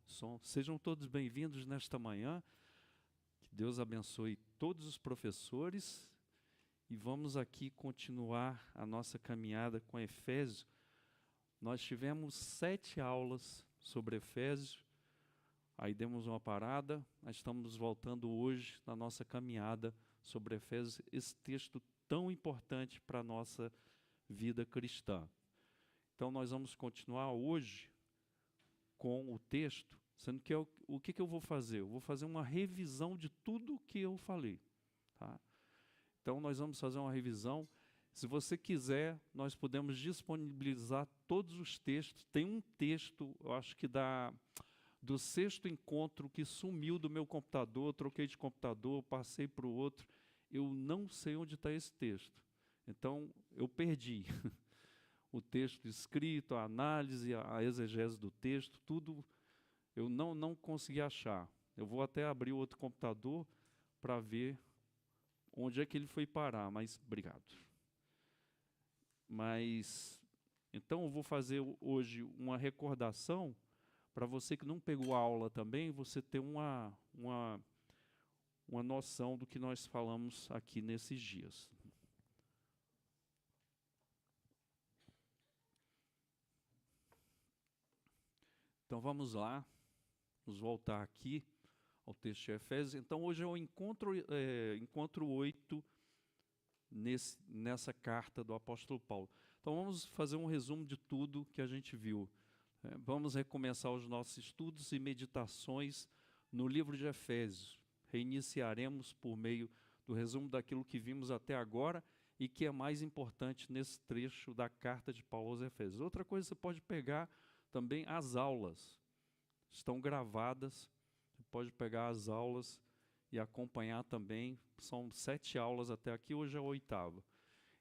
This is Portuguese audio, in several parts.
Som. Sejam todos bem-vindos nesta manhã. Que Deus abençoe todos os professores. E vamos aqui continuar a nossa caminhada com Efésios. Nós tivemos 7 aulas sobre Efésios. Aí demos uma parada. Nós estamos voltando hoje na nossa caminhada sobre Efésios. Esse texto tão importante para a nossa vida cristã. Então nós vamos continuar hoje com o texto, sendo que o que eu vou fazer? Eu vou fazer uma revisão de tudo o que eu falei. Tá? Então nós vamos fazer uma revisão. Se você quiser, nós podemos disponibilizar todos os textos. Tem um texto, eu acho que do 6º encontro, que sumiu do meu computador, troquei de computador, passei para o outro. Eu não sei onde está esse texto. Então, eu perdi. O texto escrito, a análise, a exegese do texto, tudo eu não consegui achar. Eu vou até abrir o outro computador para ver onde é que ele foi parar, mas obrigado. Então eu vou fazer hoje uma recordação para você que não pegou a aula também, você ter uma noção do que nós falamos aqui nesses dias. Então vamos lá, vamos voltar aqui ao texto de Efésios. Então hoje é o encontro 8 nessa carta do apóstolo Paulo. Então vamos fazer um resumo de tudo que a gente viu. Vamos recomeçar os nossos estudos e meditações no livro de Efésios. Reiniciaremos por meio do resumo daquilo que vimos até agora e que é mais importante nesse trecho da carta de Paulo aos Efésios. Outra coisa, você pode pegar também as aulas, estão gravadas, você pode pegar as aulas e acompanhar também, são 7 aulas até aqui, hoje é a 8ª.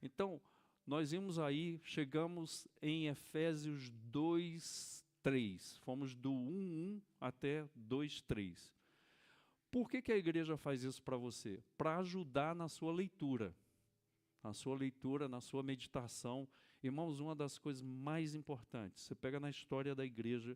Então, nós vimos aí, chegamos em Efésios 2:3, fomos do 1:1 até 2:3. Por que a igreja faz isso para você? Para ajudar na sua leitura. Na sua meditação. Irmãos, uma das coisas mais importantes, você pega na história da igreja,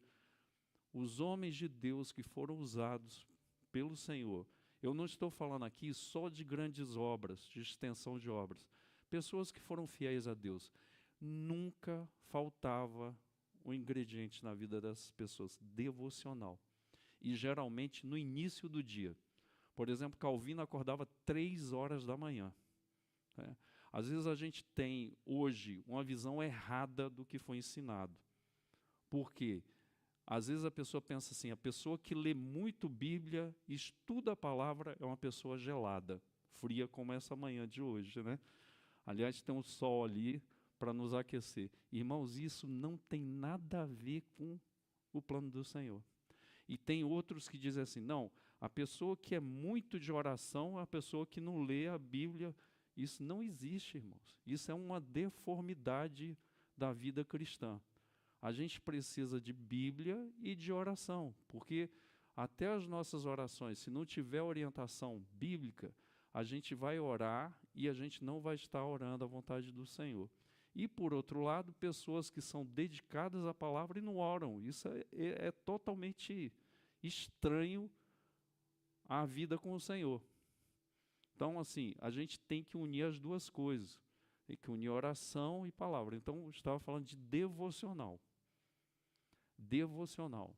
os homens de Deus que foram usados pelo Senhor. Eu não estou falando aqui só de grandes obras, de extensão de obras. Pessoas que foram fiéis a Deus. Nunca faltava um ingrediente na vida dessas pessoas, devocional. E geralmente no início do dia. Por exemplo, Calvino acordava 3 horas da manhã. Às vezes a gente tem hoje uma visão errada do que foi ensinado. Por quê? Às vezes a pessoa pensa assim, a pessoa que lê muito Bíblia, estuda a palavra, é uma pessoa gelada, fria como essa manhã de hoje, né? Aliás, tem um sol ali para nos aquecer. Irmãos, isso não tem nada a ver com o plano do Senhor. E tem outros que dizem assim, não, a pessoa que é muito de oração é a pessoa que não lê a Bíblia. Isso não existe, irmãos. Isso é uma deformidade da vida cristã. A gente precisa de Bíblia e de oração, porque até as nossas orações, se não tiver orientação bíblica, a gente vai orar e a gente não vai estar orando à vontade do Senhor. E, por outro lado, pessoas que são dedicadas à palavra e não oram. Isso é totalmente estranho à vida com o Senhor. Então, assim, a gente tem que unir as duas coisas. Tem que unir oração e palavra. Então, eu estava falando de devocional. Devocional.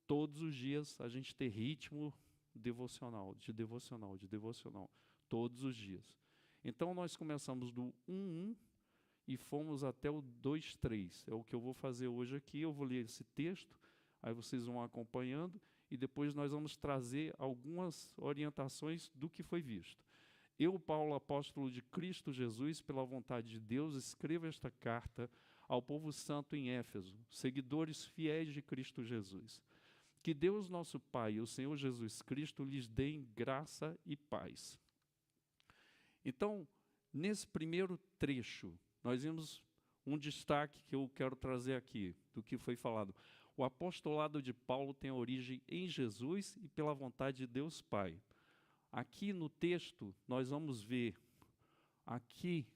Todos os dias a gente tem ritmo devocional, de devocional, de devocional. Todos os dias. Então, nós começamos do 1:1 e fomos até o 2:3. É o que eu vou fazer hoje aqui. Eu vou ler esse texto, aí vocês vão acompanhando e depois nós vamos trazer algumas orientações do que foi visto. Eu, Paulo, apóstolo de Cristo Jesus, pela vontade de Deus, escrevo esta carta ao povo santo em Éfeso, seguidores fiéis de Cristo Jesus. Que Deus, nosso Pai, e o Senhor Jesus Cristo lhes deem graça e paz. Então, nesse primeiro trecho, nós vimos um destaque que eu quero trazer aqui, do que foi falado. O apostolado de Paulo tem origem em Jesus e pela vontade de Deus Pai. Aqui no texto, nós vamos ver, aqui,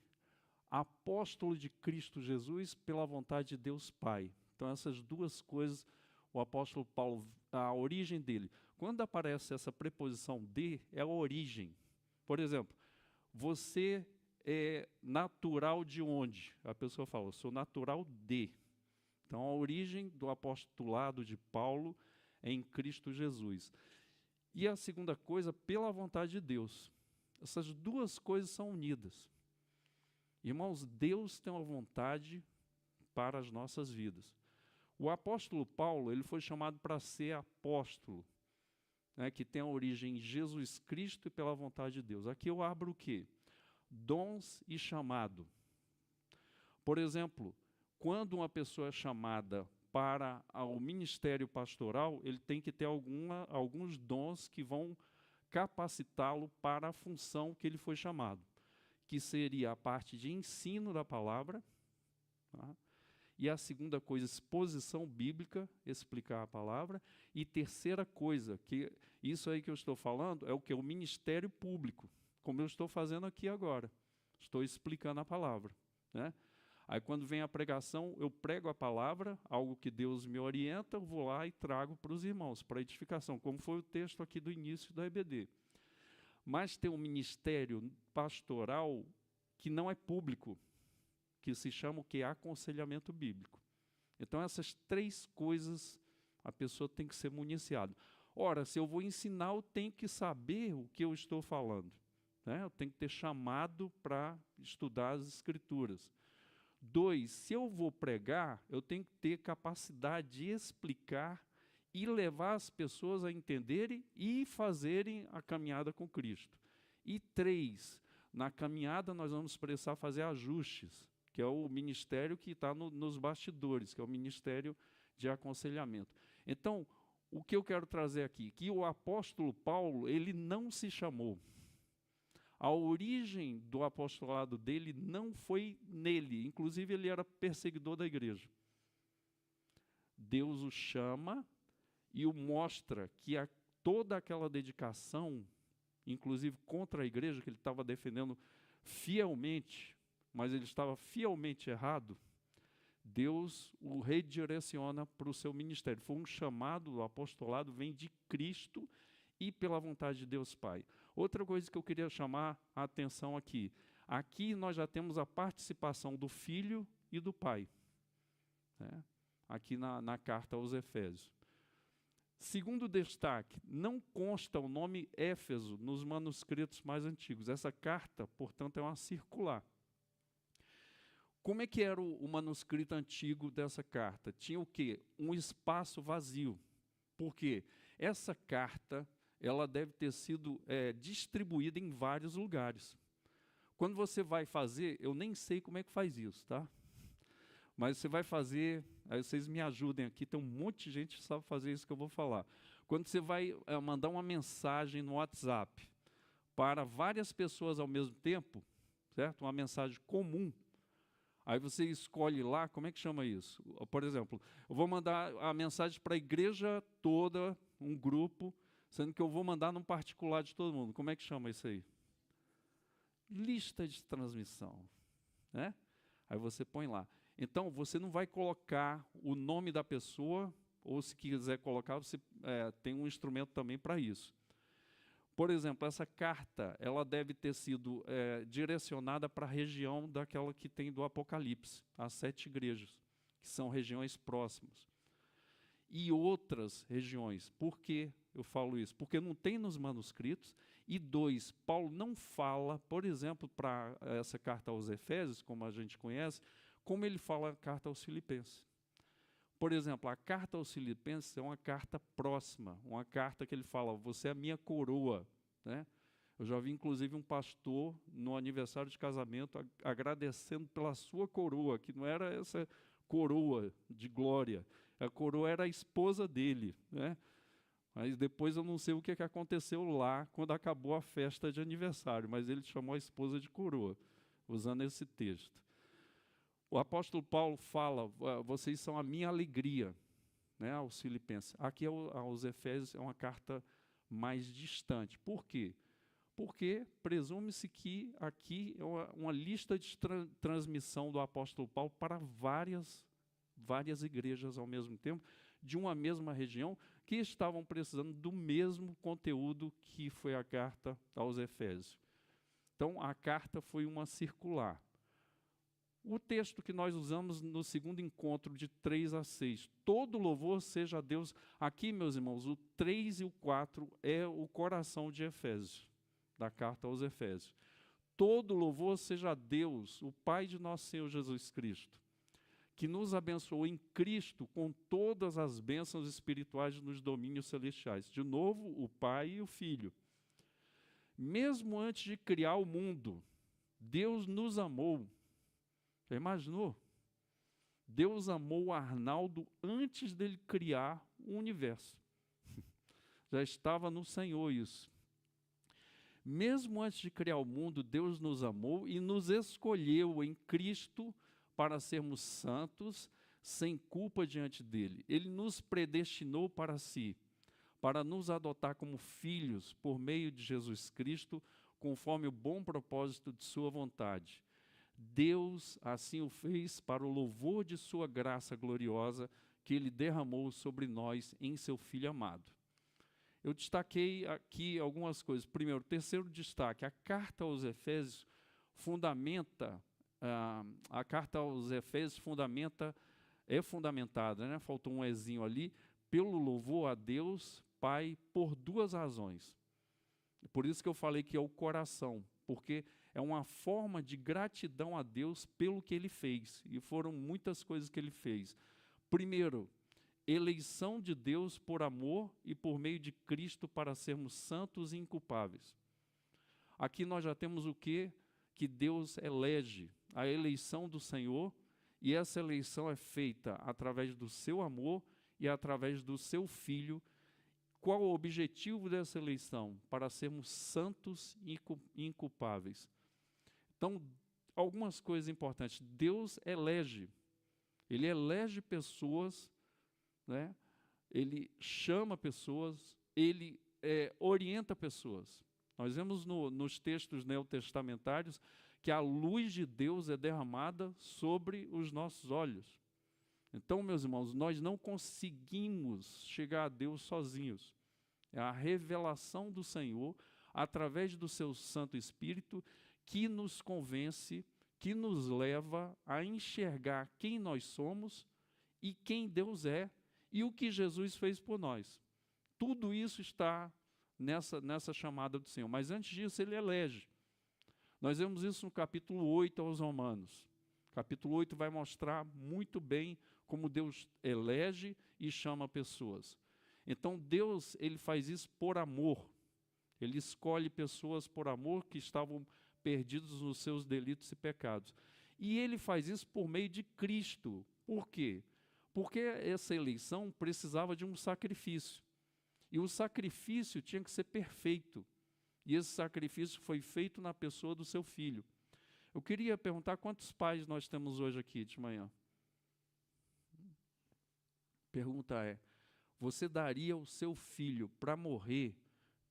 apóstolo de Cristo Jesus pela vontade de Deus Pai. Então, essas duas coisas, o apóstolo Paulo, a origem dele. Quando aparece essa preposição de, é a origem. Por exemplo, você é natural de onde? A pessoa fala, eu sou natural de. Então, a origem do apostolado de Paulo é em Cristo Jesus. E a segunda coisa, pela vontade de Deus. Essas duas coisas são unidas. Irmãos, Deus tem uma vontade para as nossas vidas. O apóstolo Paulo, ele foi chamado para ser apóstolo, né, que tem a origem em Jesus Cristo e pela vontade de Deus. Aqui eu abro o quê? Dons e chamado. Por exemplo, quando uma pessoa é chamada para o ministério pastoral, ele tem que ter alguns dons que vão capacitá-lo para a função que ele foi chamado, que seria a parte de ensino da palavra, tá? E a segunda coisa, exposição bíblica, explicar a palavra. E terceira coisa, que isso aí que eu estou falando, é o que? O ministério público, como eu estou fazendo aqui agora. Estou explicando a palavra, né? Aí quando vem a pregação, eu prego a palavra, algo que Deus me orienta, eu vou lá e trago para os irmãos, para edificação, como foi o texto aqui do início da EBD. Mas tem um ministério pastoral que não é público, que se chama o que? Aconselhamento bíblico. Então, essas três coisas, a pessoa tem que ser municiada. Ora, se eu vou ensinar, eu tenho que saber o que eu estou falando, né? Eu tenho que ter chamado para estudar as Escrituras. 2, se eu vou pregar, eu tenho que ter capacidade de explicar e levar as pessoas a entenderem e fazerem a caminhada com Cristo. E 3, na caminhada nós vamos precisar fazer ajustes, que é o ministério que está nos bastidores, que é o ministério de aconselhamento. Então, o que eu quero trazer aqui? Que o apóstolo Paulo, ele não se chamou. A origem do apostolado dele não foi nele, inclusive ele era perseguidor da igreja. Deus o chama e o mostra que toda aquela dedicação, inclusive contra a igreja, que ele estava defendendo fielmente, mas ele estava fielmente errado, Deus o redireciona para o seu ministério. Foi um chamado, o apostolado vem de Cristo e pela vontade de Deus Pai. Outra coisa que eu queria chamar a atenção aqui. Aqui nós já temos a participação do Filho e do Pai, né? Aqui na carta aos Efésios. Segundo destaque, não consta o nome Éfeso nos manuscritos mais antigos. Essa carta, portanto, é uma circular. Como é que era o manuscrito antigo dessa carta? Tinha o quê? Um espaço vazio. Por quê? Essa carta, ela deve ter sido distribuída em vários lugares. Quando você vai fazer, eu nem sei como é que faz isso, tá? Mas você vai fazer, aí vocês me ajudem aqui, tem um monte de gente que sabe fazer isso que eu vou falar. Quando você vai mandar uma mensagem no WhatsApp para várias pessoas ao mesmo tempo, certo? Uma mensagem comum, aí você escolhe lá, como é que chama isso? Por exemplo, eu vou mandar a mensagem para a igreja toda, um grupo, sendo que eu vou mandar num particular de todo mundo. Como é que chama isso aí? Lista de transmissão, né? Aí você põe lá. Então, você não vai colocar o nome da pessoa, ou se quiser colocar, você tem um instrumento também para isso. Por exemplo, essa carta, ela deve ter sido direcionada para a região daquela que tem do Apocalipse, as 7 igrejas, que são regiões próximas. E outras regiões. Por que eu falo isso? Porque não tem nos manuscritos. E 2, Paulo não fala, por exemplo, para essa carta aos Efésios, como a gente conhece, como ele fala a carta aos Filipenses. Por exemplo, a carta aos Filipenses é uma carta próxima, uma carta que ele fala, você é a minha coroa, né? Eu já vi, inclusive, um pastor, no aniversário de casamento, agradecendo pela sua coroa, que não era essa coroa de glória, a coroa era a esposa dele, né? Mas depois eu não sei o que aconteceu lá, quando acabou a festa de aniversário, mas ele chamou a esposa de coroa, usando esse texto. O apóstolo Paulo fala, vocês são a minha alegria, né, aos Filipenses. Aqui aos Efésios é uma carta mais distante. Por quê? Porque presume-se que aqui é uma lista de transmissão do apóstolo Paulo para várias igrejas ao mesmo tempo, de uma mesma região que estavam precisando do mesmo conteúdo que foi a carta aos Efésios. Então, a carta foi uma circular. O texto que nós usamos no segundo encontro, de 3 a 6, todo louvor seja a Deus. Aqui, meus irmãos, o 3 e o 4 é o coração de Efésios, da carta aos Efésios. Todo louvor seja a Deus, o Pai de nosso Senhor Jesus Cristo, que nos abençoou em Cristo com todas as bênçãos espirituais nos domínios celestiais. De novo, o Pai e o Filho. Mesmo antes de criar o mundo, Deus nos amou. Já imaginou? Deus amou o Arnaldo antes dele criar o universo. Já estava no Senhor isso. Mesmo antes de criar o mundo, Deus nos amou e nos escolheu em Cristo para sermos santos, sem culpa diante dele. Ele nos predestinou para si, para nos adotar como filhos por meio de Jesus Cristo, conforme o bom propósito de sua vontade. Deus assim o fez para o louvor de sua graça gloriosa, que ele derramou sobre nós em seu Filho amado. Eu destaquei aqui algumas coisas. Primeiro, terceiro destaque, a carta aos Efésios fundamenta, a carta aos Efésios é fundamentada, né? Faltou um ezinho ali, pelo louvor a Deus Pai, por 2 razões. Por isso que eu falei que é o coração, porque é uma forma de gratidão a Deus pelo que ele fez, e foram muitas coisas que ele fez. Primeiro, eleição de Deus por amor e por meio de Cristo para sermos santos e inculpáveis. Aqui nós já temos o quê? Que Deus elege, a eleição do Senhor, e essa eleição é feita através do seu amor e através do seu Filho. Qual o objetivo dessa eleição? Para sermos santos e inculpáveis. Então, algumas coisas importantes. Deus elege. Ele elege pessoas, né? Ele chama pessoas, ele orienta pessoas. Nós vemos nos textos neotestamentários que a luz de Deus é derramada sobre os nossos olhos. Então, meus irmãos, nós não conseguimos chegar a Deus sozinhos. É a revelação do Senhor, através do seu Santo Espírito, que nos convence, que nos leva a enxergar quem nós somos e quem Deus é e o que Jesus fez por nós. Tudo isso está nessa chamada do Senhor. Mas antes disso, ele elege. Nós vemos isso no capítulo 8 aos Romanos. Capítulo 8 vai mostrar muito bem como Deus elege e chama pessoas. Então Deus, ele faz isso por amor. Ele escolhe pessoas por amor que estavam perdidos nos seus delitos e pecados. E ele faz isso por meio de Cristo. Por quê? Porque essa eleição precisava de um sacrifício. E o sacrifício tinha que ser perfeito. E esse sacrifício foi feito na pessoa do seu filho. Eu queria perguntar quantos pais nós temos hoje aqui de manhã. Pergunta é: você daria o seu filho para morrer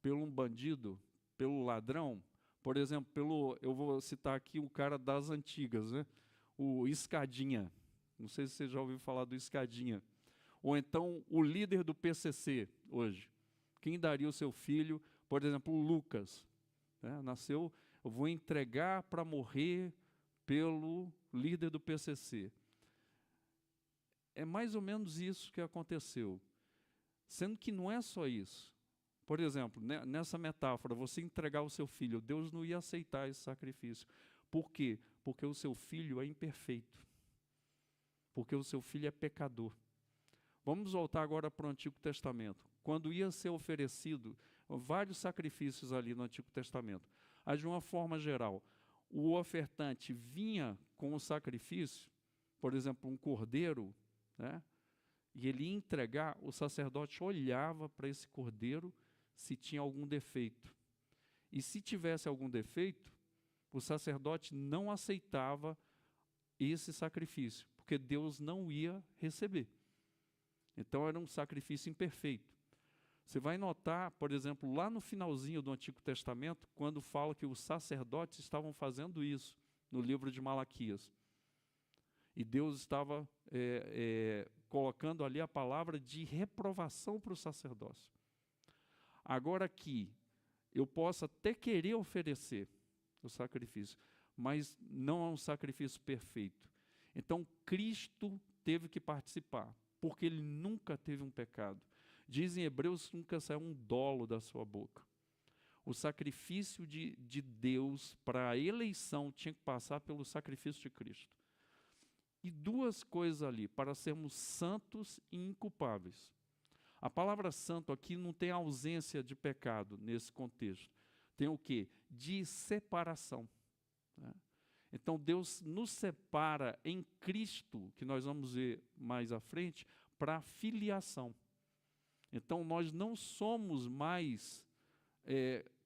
pelo um bandido, pelo ladrão? Por exemplo, eu vou citar aqui o cara das antigas, né? O Escadinha. Não sei se você já ouviu falar do Escadinha. Ou então o líder do PCC hoje. Quem daria o seu filho? Por exemplo, o Lucas. Né? Nasceu, eu vou entregar para morrer pelo líder do PCC. É mais ou menos isso que aconteceu. Sendo que não é só isso. Por exemplo, nessa metáfora, você entregar o seu filho, Deus não ia aceitar esse sacrifício. Por quê? Porque o seu filho é imperfeito. Porque o seu filho é pecador. Vamos voltar agora para o Antigo Testamento. Quando ia ser oferecido vários sacrifícios ali no Antigo Testamento, mas de uma forma geral, o ofertante vinha com o sacrifício, por exemplo, um cordeiro, né? E ele ia entregar, o sacerdote olhava para esse cordeiro se tinha algum defeito. E se tivesse algum defeito, o sacerdote não aceitava esse sacrifício, porque Deus não ia receber. Então era um sacrifício imperfeito. Você vai notar, por exemplo, lá no finalzinho do Antigo Testamento, quando fala que os sacerdotes estavam fazendo isso, no livro de Malaquias. E Deus estava colocando ali a palavra de reprovação para o sacerdócio. Agora aqui, eu posso até querer oferecer o sacrifício, mas não é um sacrifício perfeito. Então, Cristo teve que participar, porque ele nunca teve um pecado. Diz em Hebreus que nunca saiu um dolo da sua boca. O sacrifício de Deus para a eleição tinha que passar pelo sacrifício de Cristo. E duas coisas ali, para sermos santos e inculpáveis. A palavra santo aqui não tem ausência de pecado nesse contexto. Tem o quê? De separação. Né? Então Deus nos separa em Cristo, que nós vamos ver mais à frente, para a filiação. Então nós não somos mais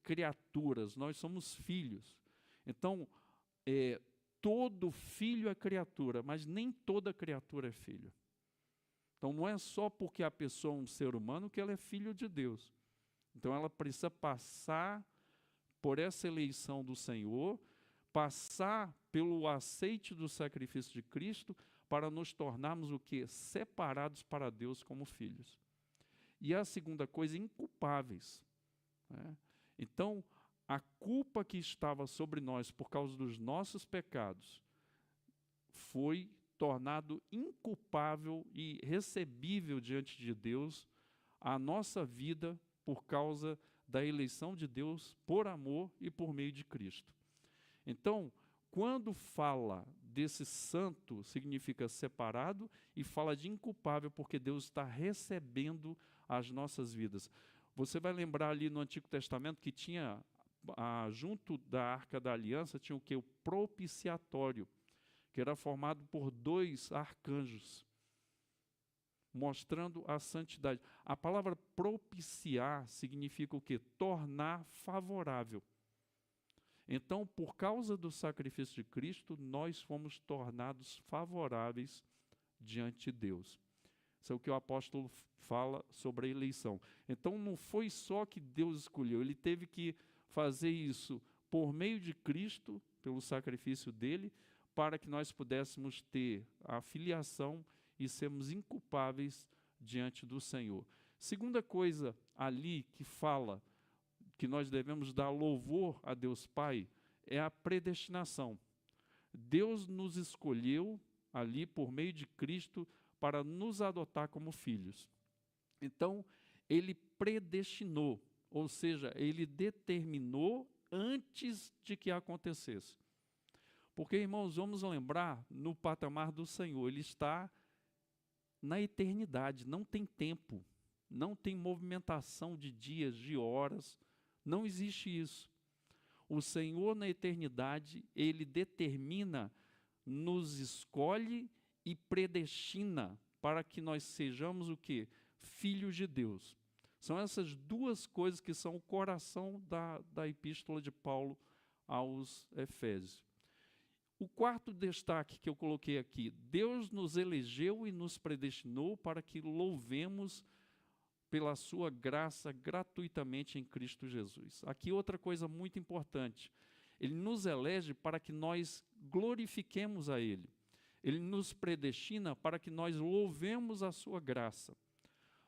criaturas, nós somos filhos. Então, todo filho é criatura, mas nem toda criatura é filho. Então não é só porque a pessoa é um ser humano que ela é filho de Deus. Então ela precisa passar por essa eleição do Senhor, passar pelo aceite do sacrifício de Cristo, para nos tornarmos o quê? Separados para Deus como filhos. E a segunda coisa, inculpáveis. Né? Então, a culpa que estava sobre nós por causa dos nossos pecados foi tornado inculpável e recebível diante de Deus a nossa vida por causa da eleição de Deus por amor e por meio de Cristo. Então, quando fala desse santo, significa separado, e fala de inculpável, porque Deus está recebendo as nossas vidas. Você vai lembrar ali no Antigo Testamento que tinha, junto da Arca da Aliança, tinha o quê? O propiciatório, que era formado por 2 arcanjos, mostrando a santidade. A palavra propiciar significa o quê? Tornar favorável. Então, por causa do sacrifício de Cristo, nós fomos tornados favoráveis diante de Deus. Isso é o que o apóstolo fala sobre a eleição. Então, não foi só que Deus escolheu, ele teve que fazer isso por meio de Cristo, pelo sacrifício dele, para que nós pudéssemos ter a filiação e sermos inculpáveis diante do Senhor. Segunda coisa ali que fala que nós devemos dar louvor a Deus Pai é a predestinação. Deus nos escolheu ali por meio de Cristo para nos adotar como filhos. Então, ele predestinou, ou seja, ele determinou antes de que acontecesse. Porque, irmãos, vamos lembrar, no patamar do Senhor, ele está na eternidade, não tem tempo, não tem movimentação de dias, de horas, não existe isso. O Senhor, na eternidade, ele determina, nos escolhe e predestina para que nós sejamos o quê? Filhos de Deus. São essas duas coisas que são o coração da epístola de Paulo aos Efésios. O quarto destaque que eu coloquei aqui, Deus nos elegeu e nos predestinou para que louvemos pela sua graça gratuitamente em Cristo Jesus. Aqui outra coisa muito importante, ele nos elege para que nós glorifiquemos a ele. Ele nos predestina para que nós louvemos a sua graça.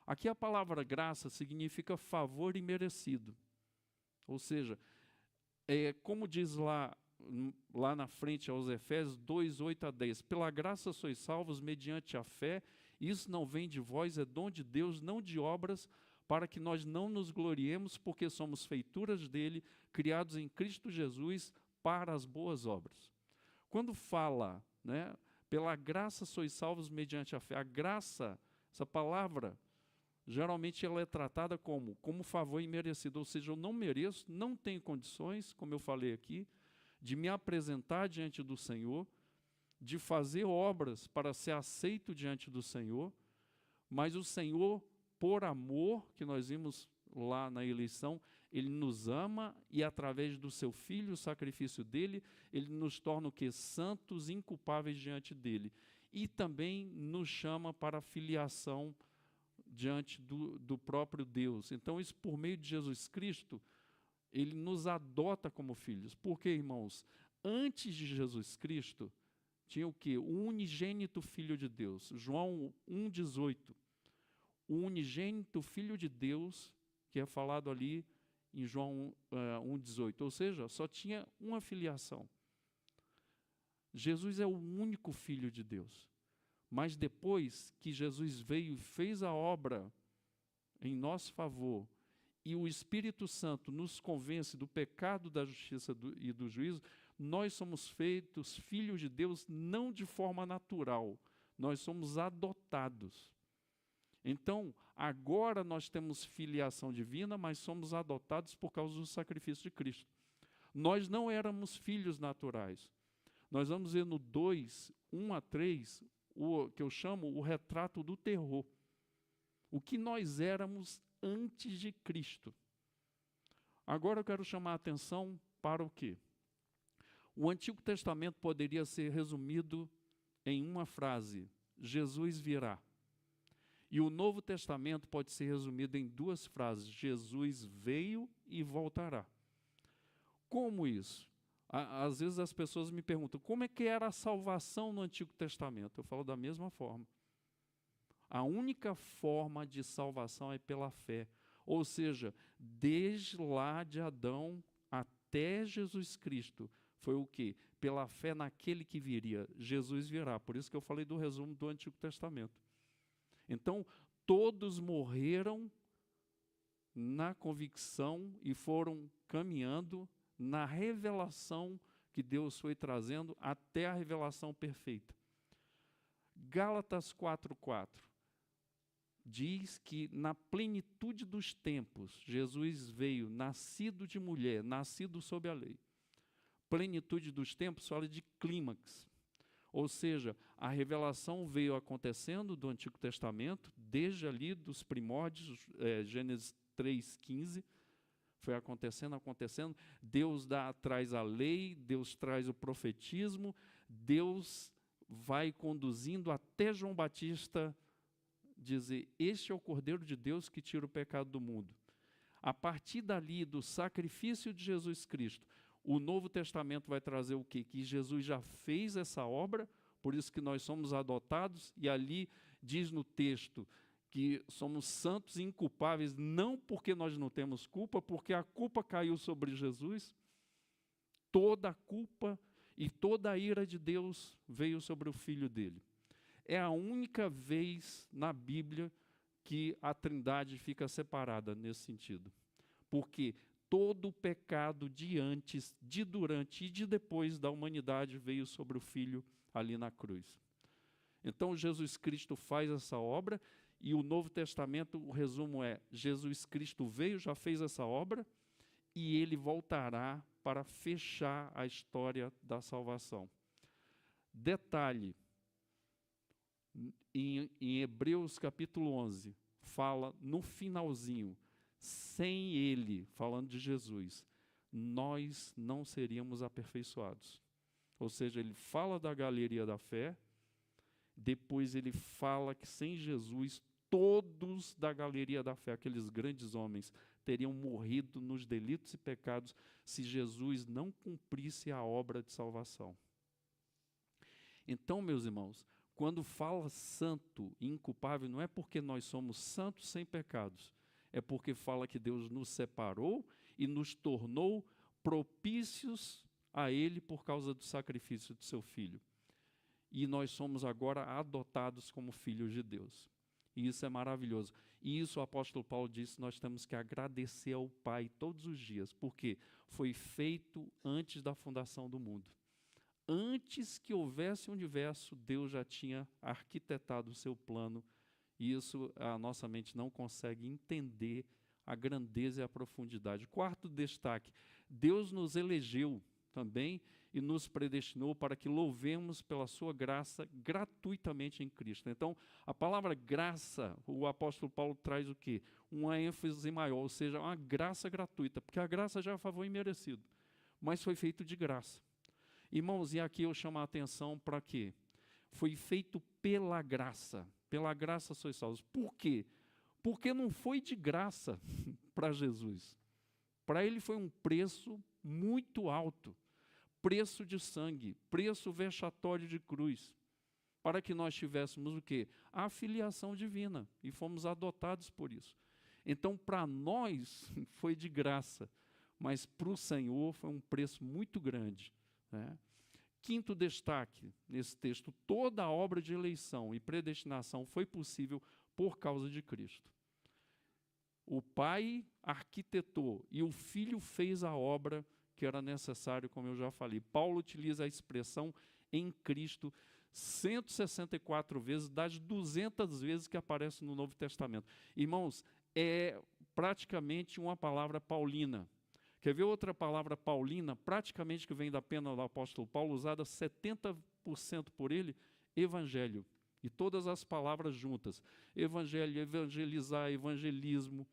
Aqui a palavra graça significa favor imerecido. Ou seja, como diz lá na frente aos Efésios 2, 8 a 10, pela graça sois salvos mediante a fé, isso não vem de vós, é dom de Deus, não de obras, para que nós não nos gloriemos, porque somos feituras dele, criados em Cristo Jesus para as boas obras. Quando fala, né, pela graça sois salvos mediante a fé, a graça, essa palavra, geralmente ela é tratada como favor imerecido, ou seja, eu não mereço, não tenho condições, como eu falei aqui, de me apresentar diante do Senhor, de fazer obras para ser aceito diante do Senhor, mas o Senhor, por amor, que nós vimos lá na eleição, ele nos ama e através do seu Filho, o sacrifício dele, ele nos torna o quê? Santos, inculpáveis diante dele. E também nos chama para a filiação diante do próprio Deus. Então, isso por meio de Jesus Cristo, ele nos adota como filhos. Porque, irmãos, antes de Jesus Cristo, tinha o quê? O unigênito Filho de Deus. João 1,18. O unigênito Filho de Deus, que é falado ali em João 1,18. Ou seja, só tinha uma filiação. Jesus é o único Filho de Deus. Mas depois que Jesus veio e fez a obra em nosso favor, e o Espírito Santo nos convence do pecado, da justiça e do juízo, nós somos feitos filhos de Deus não de forma natural, nós somos adotados. Então, agora nós temos filiação divina, mas somos adotados por causa do sacrifício de Cristo. Nós não éramos filhos naturais. Nós vamos ver no 2, 1 a 3, o que eu chamo o retrato do terror. O que nós éramos antes de Cristo. Agora eu quero chamar a atenção para o quê? O Antigo Testamento poderia ser resumido em uma frase: Jesus virá. E o Novo Testamento pode ser resumido em duas frases: Jesus veio e voltará. Como isso? Às vezes as pessoas me perguntam, como é que era a salvação no Antigo Testamento? Eu falo da mesma forma. A única forma de salvação é pela fé. Ou seja, desde lá de Adão até Jesus Cristo, foi o quê? Pela fé naquele que viria. Jesus virá. Por isso que eu falei do resumo do Antigo Testamento. Então, todos morreram na convicção e foram caminhando na revelação que Deus foi trazendo até a revelação perfeita. Gálatas 4:4 diz que na plenitude dos tempos, Jesus veio, nascido de mulher, nascido sob a lei. Plenitude dos tempos fala de clímax. Ou seja, a revelação veio acontecendo do Antigo Testamento, desde ali dos primórdios, Gênesis 3:15, foi acontecendo. Deus traz a lei, Deus traz o profetismo, Deus vai conduzindo até João Batista dizer: este é o Cordeiro de Deus que tira o pecado do mundo. A partir dali, do sacrifício de Jesus Cristo, o Novo Testamento vai trazer o quê? Que Jesus já fez essa obra, por isso que nós somos adotados, e ali diz no texto que somos santos e inculpáveis, não porque nós não temos culpa, porque a culpa caiu sobre Jesus. Toda a culpa e toda a ira de Deus veio sobre o Filho dele. É a única vez na Bíblia que a Trindade fica separada nesse sentido. Porque todo o pecado de antes, de durante e de depois da humanidade veio sobre o Filho ali na cruz. Então Jesus Cristo faz essa obra e o Novo Testamento, o resumo é: Jesus Cristo veio, já fez essa obra e ele voltará para fechar a história da salvação. Detalhe, em Hebreus capítulo 11, fala no finalzinho: sem ele, falando de Jesus, nós não seríamos aperfeiçoados. Ou seja, ele fala da galeria da fé, depois ele fala que sem Jesus, todos da galeria da fé, aqueles grandes homens, teriam morrido nos delitos e pecados se Jesus não cumprisse a obra de salvação. Então, meus irmãos, quando fala santo e inculpável, não é porque nós somos santos sem pecados, é porque fala que Deus nos separou e nos tornou propícios a Ele por causa do sacrifício do seu Filho. E nós somos agora adotados como filhos de Deus. E isso é maravilhoso. E isso o apóstolo Paulo disse, nós temos que agradecer ao Pai todos os dias, porque foi feito antes da fundação do mundo. Antes que houvesse o universo, Deus já tinha arquitetado o seu plano, e isso a nossa mente não consegue entender a grandeza e a profundidade. Quarto destaque, Deus nos elegeu também e nos predestinou para que louvemos pela sua graça gratuitamente em Cristo. Então, a palavra graça, o apóstolo Paulo traz o quê? Uma ênfase maior, ou seja, uma graça gratuita, porque a graça já é favor imerecido, mas foi feito de graça. Irmãos, e aqui eu chamo a atenção para quê? Foi feito pela graça sois salvos. Por quê? Porque não foi de graça para Jesus. Para ele foi um preço muito alto. preço de sangue, preço vexatório de cruz, para que nós tivéssemos o quê? A filiação divina, e fomos adotados por isso. Então, para nós, foi de graça, mas para o Senhor foi um preço muito grande, né? Quinto destaque nesse texto: toda a obra de eleição e predestinação foi possível por causa de Cristo. O Pai arquitetou e o Filho fez a obra que era necessário, como eu já falei. Paulo utiliza a expressão em Cristo 164 vezes, das 200 vezes que aparece no Novo Testamento. Irmãos, é praticamente uma palavra paulina. Quer ver outra palavra paulina, praticamente que vem da pena do apóstolo Paulo, usada 70% por ele? Evangelho. E todas as palavras juntas. Evangelho, evangelizar, evangelismo,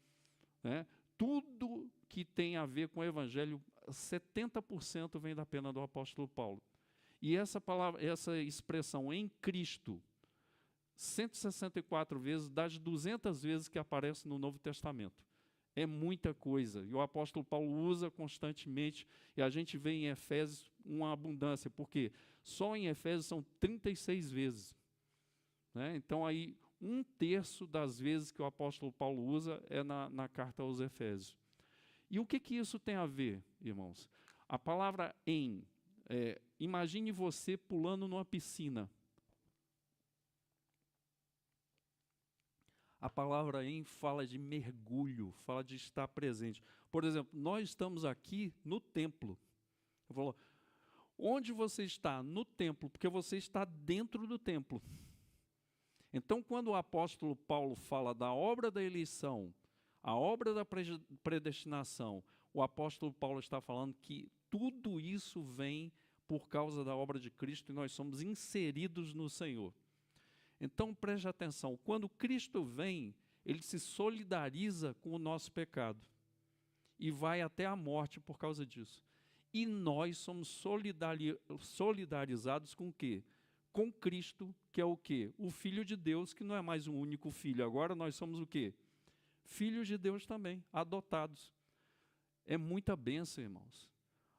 né? Tudo que tem a ver com o evangelho, 70% vem da pena do apóstolo Paulo. E essa palavra, essa expressão em Cristo, 164 vezes, das 200 vezes que aparece no Novo Testamento. É muita coisa, e o apóstolo Paulo usa constantemente, e a gente vê em Efésios uma abundância, porque só em Efésios são 36 vezes. Né? Então, aí, 1/3 das vezes que o apóstolo Paulo usa é na carta aos Efésios. E o que isso tem a ver, irmãos? A palavra em, imagine você pulando numa piscina. A palavra em fala de mergulho, fala de estar presente. Por exemplo, nós estamos aqui no templo. Eu falo, onde você está? No templo, porque você está dentro do templo. Então, quando o apóstolo Paulo fala da obra da eleição, a obra da predestinação, o apóstolo Paulo está falando que tudo isso vem por causa da obra de Cristo e nós somos inseridos no Senhor. Então, preste atenção, quando Cristo vem, ele se solidariza com o nosso pecado e vai até a morte por causa disso. E nós somos solidarizados com o quê? Com Cristo, que é o quê? O Filho de Deus, que não é mais um único filho. Agora nós somos o quê? Filhos de Deus também, adotados. É muita bênção, irmãos.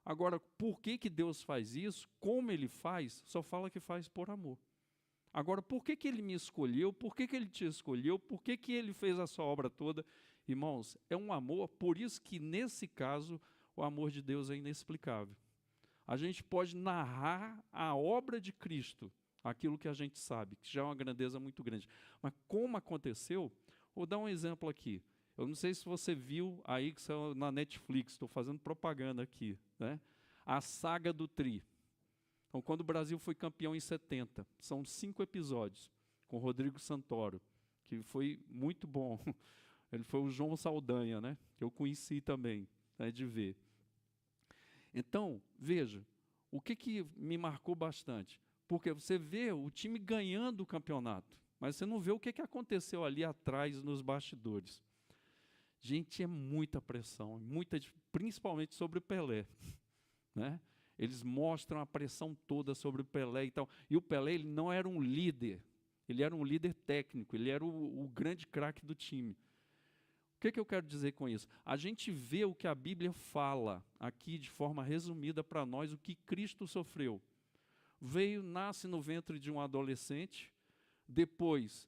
Agora, por que Deus faz isso? Como Ele faz? Só fala que faz por amor. Agora, por que Ele me escolheu? Por que Ele te escolheu? Por que Ele fez a sua obra toda? Irmãos, é um amor, por isso que nesse caso o amor de Deus é inexplicável. A gente pode narrar a obra de Cristo, aquilo que a gente sabe, que já é uma grandeza muito grande. Mas como aconteceu, vou dar um exemplo aqui. Eu não sei se você viu aí que saiu na Netflix, estou fazendo propaganda aqui, né? A Saga do Tri. Então, quando o Brasil foi campeão em 70, são 5 episódios, com Rodrigo Santoro, que foi muito bom. Ele foi o João Saldanha, né? Que eu conheci também, né, de ver. Então, veja, o que me marcou bastante? Porque você vê o time ganhando o campeonato, mas você não vê o que aconteceu ali atrás nos bastidores. Gente, é muita pressão, principalmente sobre o Pelé, né? Eles mostram a pressão toda sobre o Pelé e tal. E o Pelé, ele não era um líder, ele era um líder técnico, ele era o grande craque do time. O que eu quero dizer com isso? A gente vê o que a Bíblia fala aqui de forma resumida para nós, o que Cristo sofreu. Nasce no ventre de um adolescente, depois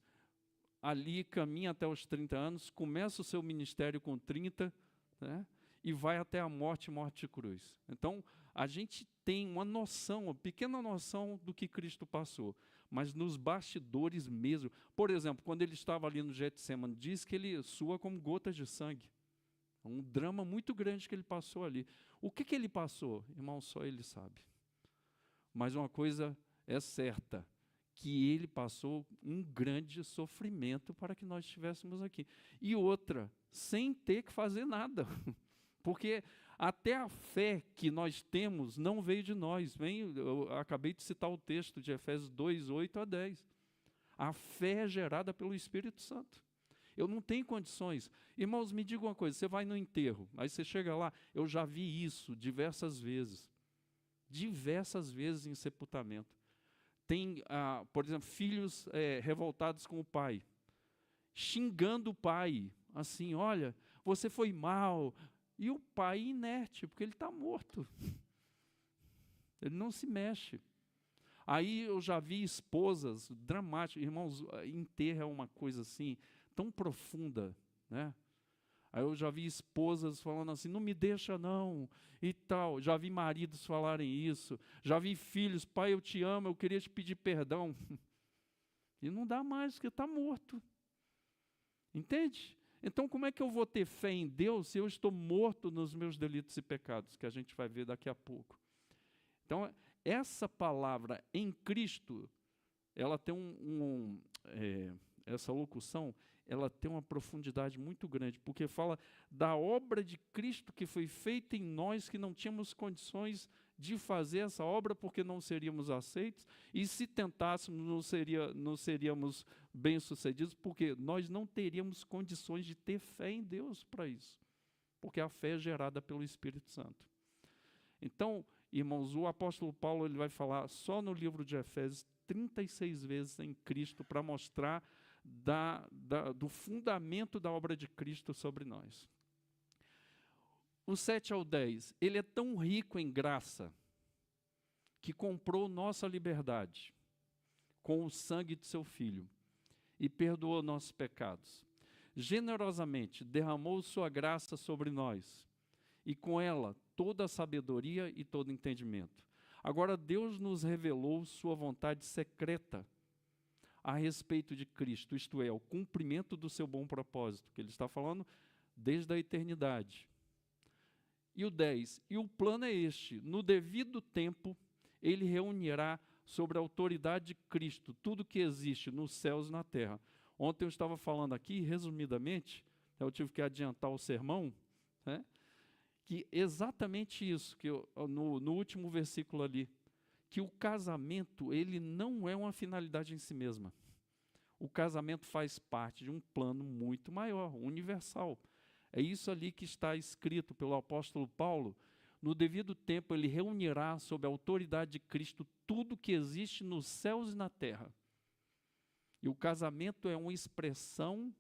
ali caminha até os 30 anos, começa o seu ministério com 30, né, e vai até a morte de cruz. Então, a gente tem uma noção, uma pequena noção do que Cristo passou, mas nos bastidores mesmo. Por exemplo, quando ele estava ali no Getsemane, diz que ele sua como gotas de sangue. Um drama muito grande que ele passou ali. O que ele passou? Irmão, só ele sabe. Mas uma coisa é certa, que ele passou um grande sofrimento para que nós estivéssemos aqui. E outra, sem ter que fazer nada. Porque até a fé que nós temos não veio de nós. Eu acabei de citar o texto de Efésios 2, 8 a 10. A fé é gerada pelo Espírito Santo. Eu não tenho condições. Irmãos, me diga uma coisa, você vai no enterro, aí você chega lá, eu já vi isso diversas vezes em sepultamento. Tem, por exemplo, filhos revoltados com o pai, xingando o pai, assim, olha, você foi mal, e o pai inerte, porque ele está morto. Ele não se mexe. Aí eu já vi esposas dramáticas, irmãos, enterro é uma coisa assim, tão profunda, né? Aí eu já vi esposas falando assim, não me deixa não, e tal. Já vi maridos falarem isso, já vi filhos, pai, eu te amo, eu queria te pedir perdão. E não dá mais, porque está morto. Entende? Então como é que eu vou ter fé em Deus se eu estou morto nos meus delitos e pecados, que a gente vai ver daqui a pouco. Então, essa palavra em Cristo, ela tem essa locução, ela tem uma profundidade muito grande, porque fala da obra de Cristo que foi feita em nós, que não tínhamos condições de fazer essa obra, porque não seríamos aceitos, e se tentássemos, não seríamos bem-sucedidos, porque nós não teríamos condições de ter fé em Deus para isso, porque a fé é gerada pelo Espírito Santo. Então, irmãos, o apóstolo Paulo ele vai falar só no livro de Efésios 36 vezes em Cristo para mostrar do fundamento da obra de Cristo sobre nós. O 7 ao 10, ele é tão rico em graça que comprou nossa liberdade com o sangue de seu Filho e perdoou nossos pecados. Generosamente derramou sua graça sobre nós e com ela toda a sabedoria e todo entendimento. Agora Deus nos revelou sua vontade secreta a respeito de Cristo, isto é, o cumprimento do seu bom propósito, que ele está falando desde a eternidade. E o 10, e o plano é este, no devido tempo, ele reunirá sobre a autoridade de Cristo tudo que existe nos céus e na terra. Ontem eu estava falando aqui, resumidamente, eu tive que adiantar o sermão, né? Que exatamente isso, que no último versículo ali, que o casamento, ele não é uma finalidade em si mesma. O casamento faz parte de um plano muito maior, universal. É isso ali que está escrito pelo apóstolo Paulo. No devido tempo, ele reunirá sob a autoridade de Cristo tudo que existe nos céus e na terra. E o casamento é uma expressão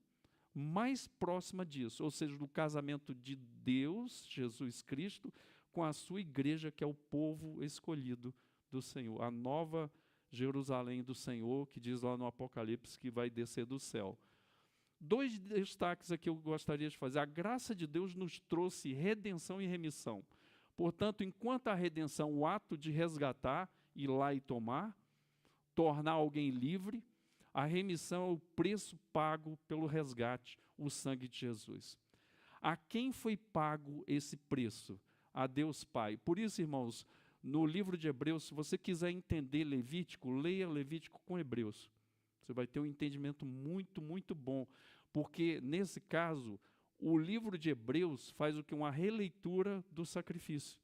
mais próxima disso, ou seja, do casamento de Deus, Jesus Cristo, com a sua igreja, que é o povo escolhido do Senhor, a nova Jerusalém do Senhor, que diz lá no Apocalipse que vai descer do céu. 2 destaques aqui eu gostaria de fazer. A graça de Deus nos trouxe redenção e remissão. Portanto, enquanto a redenção, o ato de resgatar, ir lá e tomar, tornar alguém livre, a remissão é o preço pago pelo resgate, o sangue de Jesus. A quem foi pago esse preço? A Deus Pai. Por isso, irmãos, no livro de Hebreus, se você quiser entender Levítico, leia Levítico com Hebreus. Você vai ter um entendimento muito, muito bom. Porque, nesse caso, o livro de Hebreus faz o que? Uma releitura do sacrifício.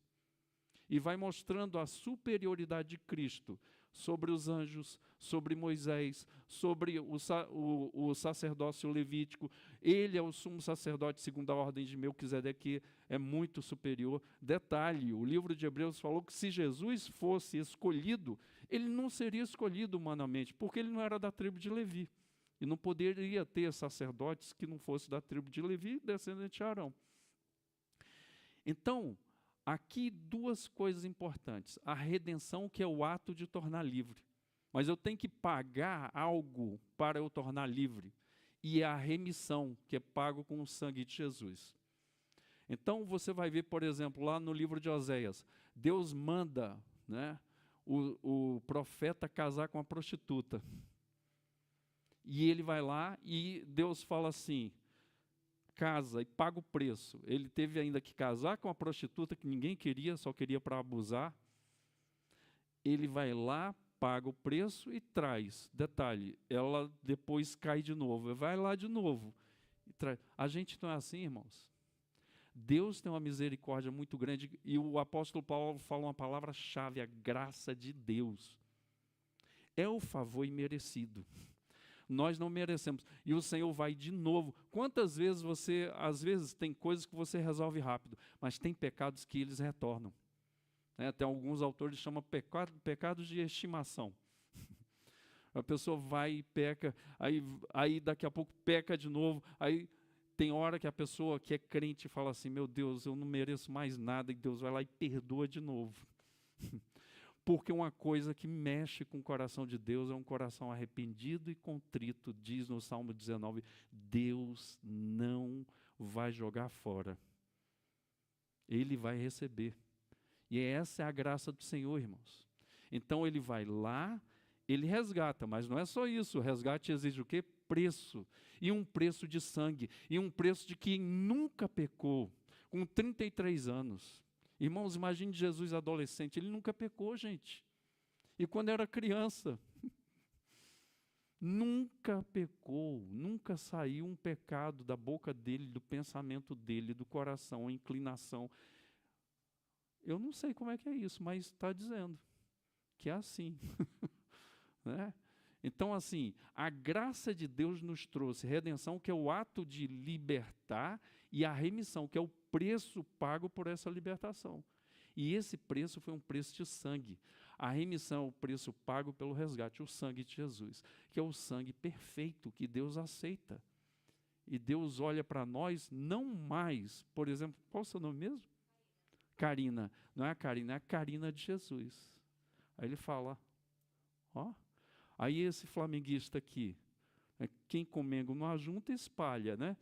E vai mostrando a superioridade de Cristo sobre os anjos, sobre Moisés, sobre o sacerdócio levítico. Ele é o sumo sacerdote segundo a ordem de Melquisedeque, que é muito superior. Detalhe, o livro de Hebreus falou que se Jesus fosse escolhido, ele não seria escolhido humanamente, porque ele não era da tribo de Levi. E não poderia ter sacerdotes que não fossem da tribo de Levi, descendente de Arão. Então, aqui 2 coisas importantes. A redenção, que é o ato de tornar livre. Mas eu tenho que pagar algo para eu tornar livre. E a remissão, que é pago com o sangue de Jesus. Então, você vai ver, por exemplo, lá no livro de Oséias, Deus manda, né, o profeta casar com a prostituta. E ele vai lá e Deus fala assim, casa e paga o preço. Ele teve ainda que casar com a prostituta que ninguém queria, só queria para abusar. Ele vai lá, paga o preço e traz. Detalhe, ela depois cai de novo, vai lá de novo. E traz. A gente não é assim, irmãos. Deus tem uma misericórdia muito grande e o apóstolo Paulo fala uma palavra-chave, a graça de Deus. É o favor imerecido. Nós não merecemos. E o Senhor vai de novo. Quantas vezes às vezes tem coisas que você resolve rápido, mas tem pecados que eles retornam. Tem alguns autores que chamam pecados de estimação. A pessoa vai e peca, aí daqui a pouco peca de novo, aí tem hora que a pessoa que é crente fala assim, meu Deus, eu não mereço mais nada, e Deus vai lá e perdoa de novo. Porque uma coisa que mexe com o coração de Deus é um coração arrependido e contrito, diz no Salmo 19, Deus não vai jogar fora. Ele vai receber. E essa é a graça do Senhor, irmãos. Então ele vai lá, ele resgata, mas não é só isso, o resgate exige o quê? Preço. E um preço de sangue, e um preço de quem nunca pecou, com 33 anos. Irmãos, imagine Jesus adolescente, ele nunca pecou, gente. E quando era criança, nunca pecou, nunca saiu um pecado da boca dele, do pensamento dele, do coração, a inclinação. Eu não sei como é que é isso, mas está dizendo que é assim. Né? Então, assim, a graça de Deus nos trouxe redenção, que é o ato de libertar, e a remissão, que é o preço pago por essa libertação. E esse preço foi um preço de sangue. A remissão é o preço pago pelo resgate, o sangue de Jesus, que é o sangue perfeito que Deus aceita. E Deus olha para nós não mais, por exemplo, qual é o seu nome mesmo? Karina. Não é a Karina, é a Karina de Jesus. Aí ele fala, ó, aí esse flamenguista aqui, quem comigo não ajunta, espalha, né?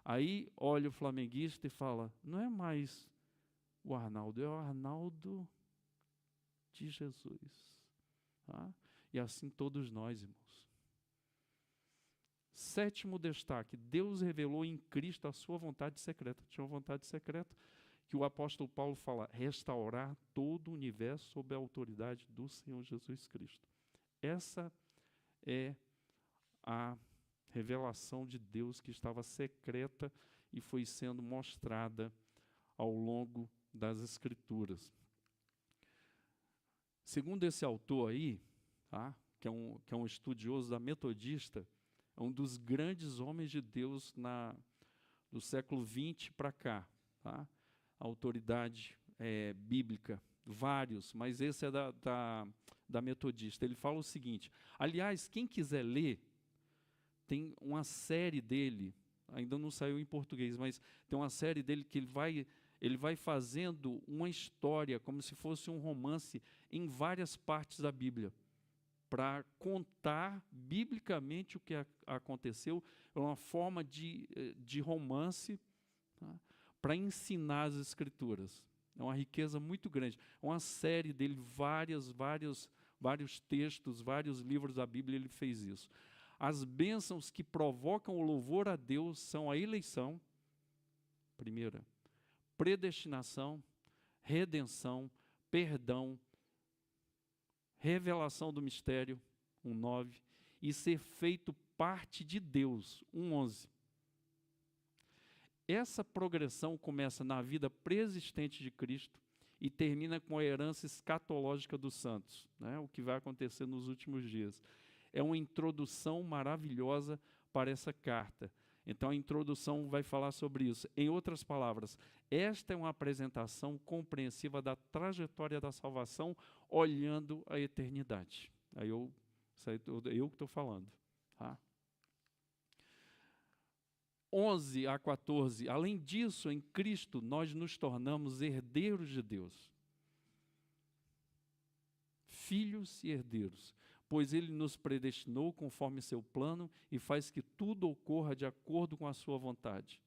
Aí olha o flamenguista e fala, não é mais o Arnaldo, é o Arnaldo de Jesus. Tá? E assim todos nós, irmãos. Sétimo destaque, Deus revelou em Cristo a sua vontade secreta. Tinha uma vontade secreta que o apóstolo Paulo fala, restaurar todo o universo sob a autoridade do Senhor Jesus Cristo. Essa é a revelação de Deus que estava secreta e foi sendo mostrada ao longo das Escrituras. Segundo esse autor aí, tá, que é um estudioso da Metodista, é um dos grandes homens de Deus do século XX para cá. Tá? A autoridade bíblica, vários, mas esse é da Metodista. Ele fala o seguinte, aliás, quem quiser ler, tem uma série dele, ainda não saiu em português, mas tem uma série dele que ele vai fazendo uma história, como se fosse um romance, em várias partes da Bíblia, para contar biblicamente o que aconteceu, é uma forma de romance, tá? Para ensinar as Escrituras. É uma riqueza muito grande. É uma série dele, vários textos, vários livros da Bíblia, ele fez isso. As bênçãos que provocam o louvor a Deus são a eleição, primeira, predestinação, redenção, perdão, revelação do mistério, 1:9, e ser feito parte de Deus, 1:11. Essa progressão começa na vida preexistente de Cristo e termina com a herança escatológica dos santos, né? O que vai acontecer nos últimos dias. É uma introdução maravilhosa para essa carta. Então, a introdução vai falar sobre isso. Em outras palavras, esta é uma apresentação compreensiva da trajetória da salvação, olhando a eternidade. Eu que estou falando. Tá? 11 a 14. Além disso, em Cristo, nós nos tornamos herdeiros de Deus. Filhos e herdeiros. Pois ele nos predestinou conforme seu plano e faz que tudo ocorra de acordo com a sua vontade.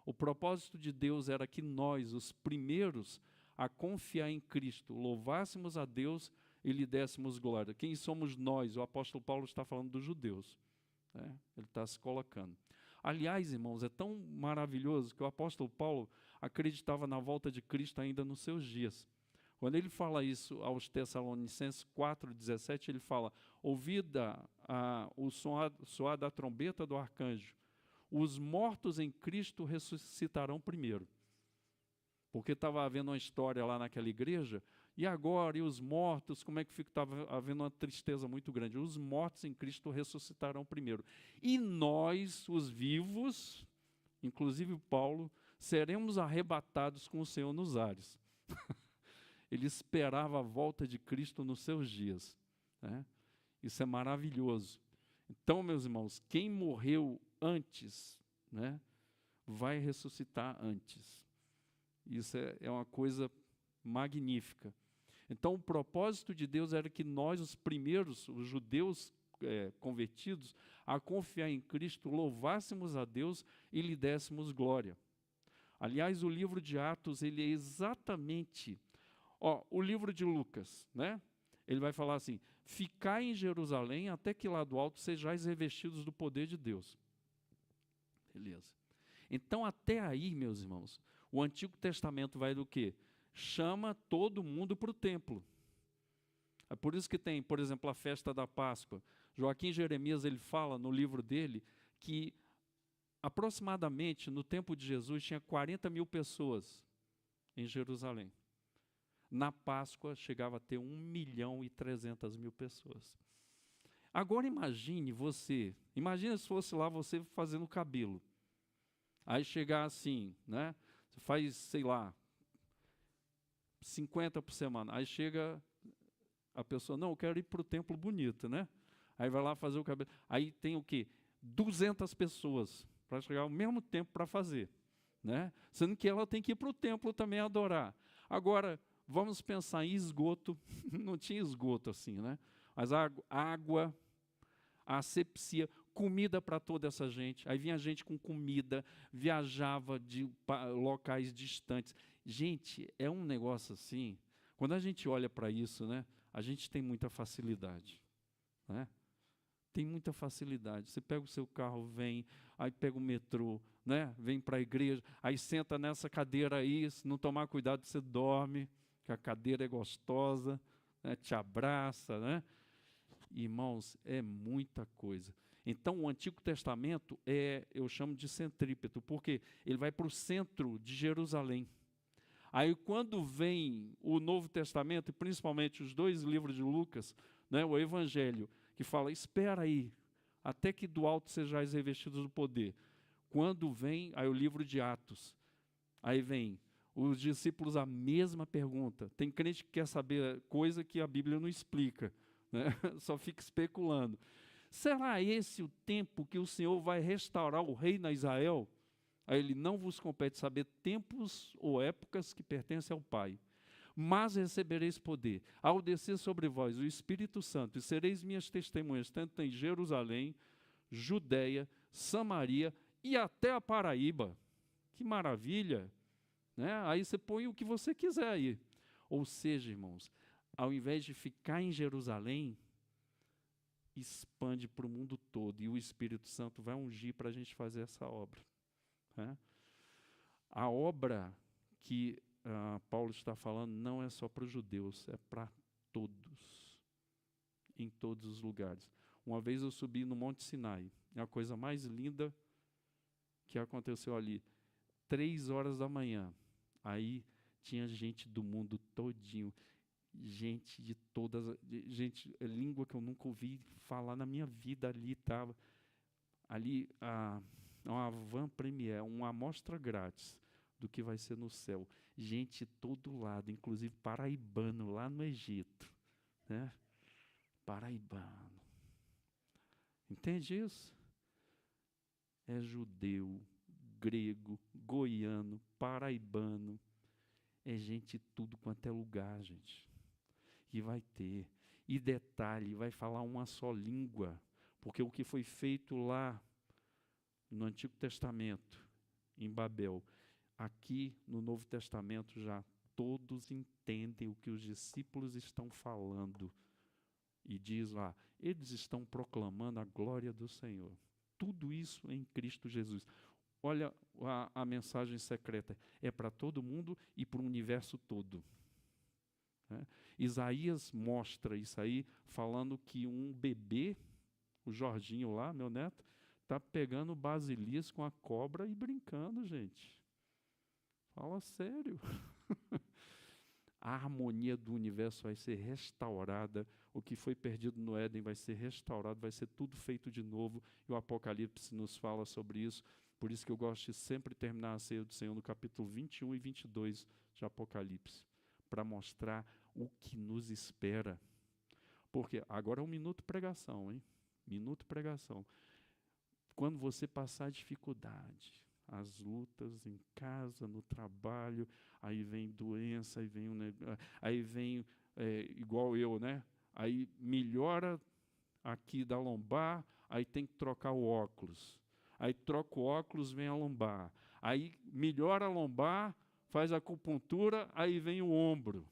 O propósito de Deus era que nós, os primeiros a confiar em Cristo, louvássemos a Deus e lhe dessemos glória. Quem somos nós? O apóstolo Paulo está falando dos judeus. Né? Ele está se colocando. Aliás, irmãos, é tão maravilhoso que o apóstolo Paulo acreditava na volta de Cristo ainda nos seus dias. Quando ele fala isso aos Tessalonicenses 4:17, ele fala, ouvida o soar da trombeta do arcanjo, os mortos em Cristo ressuscitarão primeiro. Porque estava havendo uma história lá naquela igreja, e agora, e os mortos, como é que fica? Estava havendo uma tristeza muito grande. Os mortos em Cristo ressuscitarão primeiro. E nós, os vivos, inclusive Paulo, seremos arrebatados com o Senhor nos ares. Ele esperava a volta de Cristo nos seus dias. Né? Isso é maravilhoso. Então, meus irmãos, quem morreu antes, né, vai ressuscitar antes. Isso é uma coisa magnífica. Então, o propósito de Deus era que nós, os primeiros, os judeus convertidos, a confiar em Cristo, louvássemos a Deus e lhe dessemos glória. Aliás, o livro de Atos, ele é exatamente... o livro de Lucas, né? Ele vai falar assim: ficai em Jerusalém até que lá do alto sejais revestidos do poder de Deus. Beleza. Então, até aí, meus irmãos, o Antigo Testamento vai do quê? Chama todo mundo para o templo. É por isso que tem, por exemplo, a festa da Páscoa. Joaquim Jeremias, ele fala no livro dele que aproximadamente no tempo de Jesus tinha 40 mil pessoas em Jerusalém. Na Páscoa chegava a ter 1.300.000 pessoas. Agora imagine se fosse lá você fazendo cabelo. Aí chegar assim, né? Você faz, sei lá, 50 por semana. Aí chega a pessoa, não, eu quero ir para o templo bonito, né? Aí vai lá fazer o cabelo. Aí tem o quê? 200 pessoas para chegar ao mesmo tempo para fazer, né? Sendo que ela tem que ir para o templo também adorar. Agora, vamos pensar em esgoto. Não tinha esgoto assim, né? Mas água, asepsia, comida para toda essa gente. Aí vinha gente com comida, viajava de locais distantes. Gente, é um negócio assim, quando a gente olha para isso, né, a gente tem muita facilidade, né? Tem muita facilidade. Você pega o seu carro, vem, aí pega o metrô, né, vem para a igreja, aí senta nessa cadeira aí, se não tomar cuidado você dorme, que a cadeira é gostosa, né, te abraça, né? Irmãos, é muita coisa. Então, o Antigo Testamento eu chamo de centrípeto, porque ele vai para o centro de Jerusalém. Aí, quando vem o Novo Testamento, e principalmente os 2 livros de Lucas, né, o Evangelho, que fala, espera aí, até que do alto sejais revestidos do poder. Quando vem, aí o livro de Atos, aí vem os discípulos a mesma pergunta. Tem crente que quer saber coisa que a Bíblia não explica, né? Só fica especulando. Será esse o tempo que o Senhor vai restaurar o reino a Israel? Aí ele, não vos compete saber tempos ou épocas que pertencem ao Pai, mas recebereis poder, ao descer sobre vós o Espírito Santo, e sereis minhas testemunhas, tanto em Jerusalém, Judeia, Samaria e até a Paraíba. Que maravilha! Né? Aí você põe o que você quiser aí. Ou seja, irmãos, ao invés de ficar em Jerusalém, expande para o mundo todo, e o Espírito Santo vai ungir para a gente fazer essa obra. Né? A obra que Paulo está falando não é só para os judeus, é para todos, em todos os lugares. Uma vez eu subi no Monte Sinai, é a coisa mais linda que aconteceu ali, 3 horas da manhã, aí tinha gente do mundo todinho, gente de todas, gente, língua que eu nunca ouvi falar na minha vida ali estava. Ali, uma van premier, uma amostra grátis do que vai ser no céu. Gente todo lado, inclusive paraibano, lá no Egito. Né? Paraibano. Entende isso? É judeu, grego, goiano, paraibano. É gente tudo quanto é lugar, gente. E vai ter. E detalhe, vai falar uma só língua. Porque o que foi feito lá no Antigo Testamento, em Babel, aqui no Novo Testamento já todos entendem o que os discípulos estão falando. E diz lá, eles estão proclamando a glória do Senhor. Tudo isso em Cristo Jesus. Olha a mensagem secreta, é para todo mundo e para o universo todo. Né? Isaías mostra isso aí, falando que um bebê, o Jorginho lá, meu neto, está pegando o basilisco com a cobra e brincando, gente. Fala sério. A harmonia do universo vai ser restaurada, o que foi perdido no Éden vai ser restaurado, vai ser tudo feito de novo, e o Apocalipse nos fala sobre isso. Por isso que eu gosto de sempre terminar a ceia do Senhor no capítulo 21 e 22 de Apocalipse, para mostrar o que nos espera. Porque agora é um minuto pregação, hein? Minuto pregação. Quando você passar dificuldade, as lutas em casa, no trabalho, aí vem doença, aí vem igual eu, né? Aí melhora aqui da lombar, aí tem que trocar o óculos. Aí troca o óculos, vem a lombar. Aí melhora a lombar, faz a acupuntura, aí vem o ombro.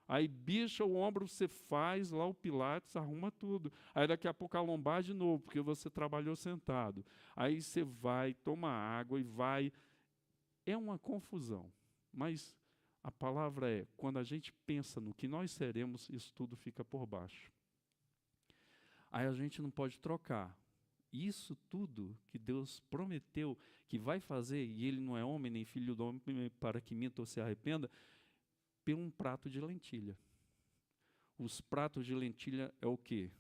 Aí bicha o ombro, você faz lá o pilates, arruma tudo. Aí daqui a pouco a lombar de novo, porque você trabalhou sentado. Aí você vai, toma água e vai. É uma confusão. Mas a palavra é, quando a gente pensa no que nós seremos, isso tudo fica por baixo. Aí a gente não pode trocar. Isso tudo que Deus prometeu que vai fazer, e Ele não é homem nem filho do homem para que minta ou se arrependa, por um prato de lentilha. Os pratos de lentilha é o quê?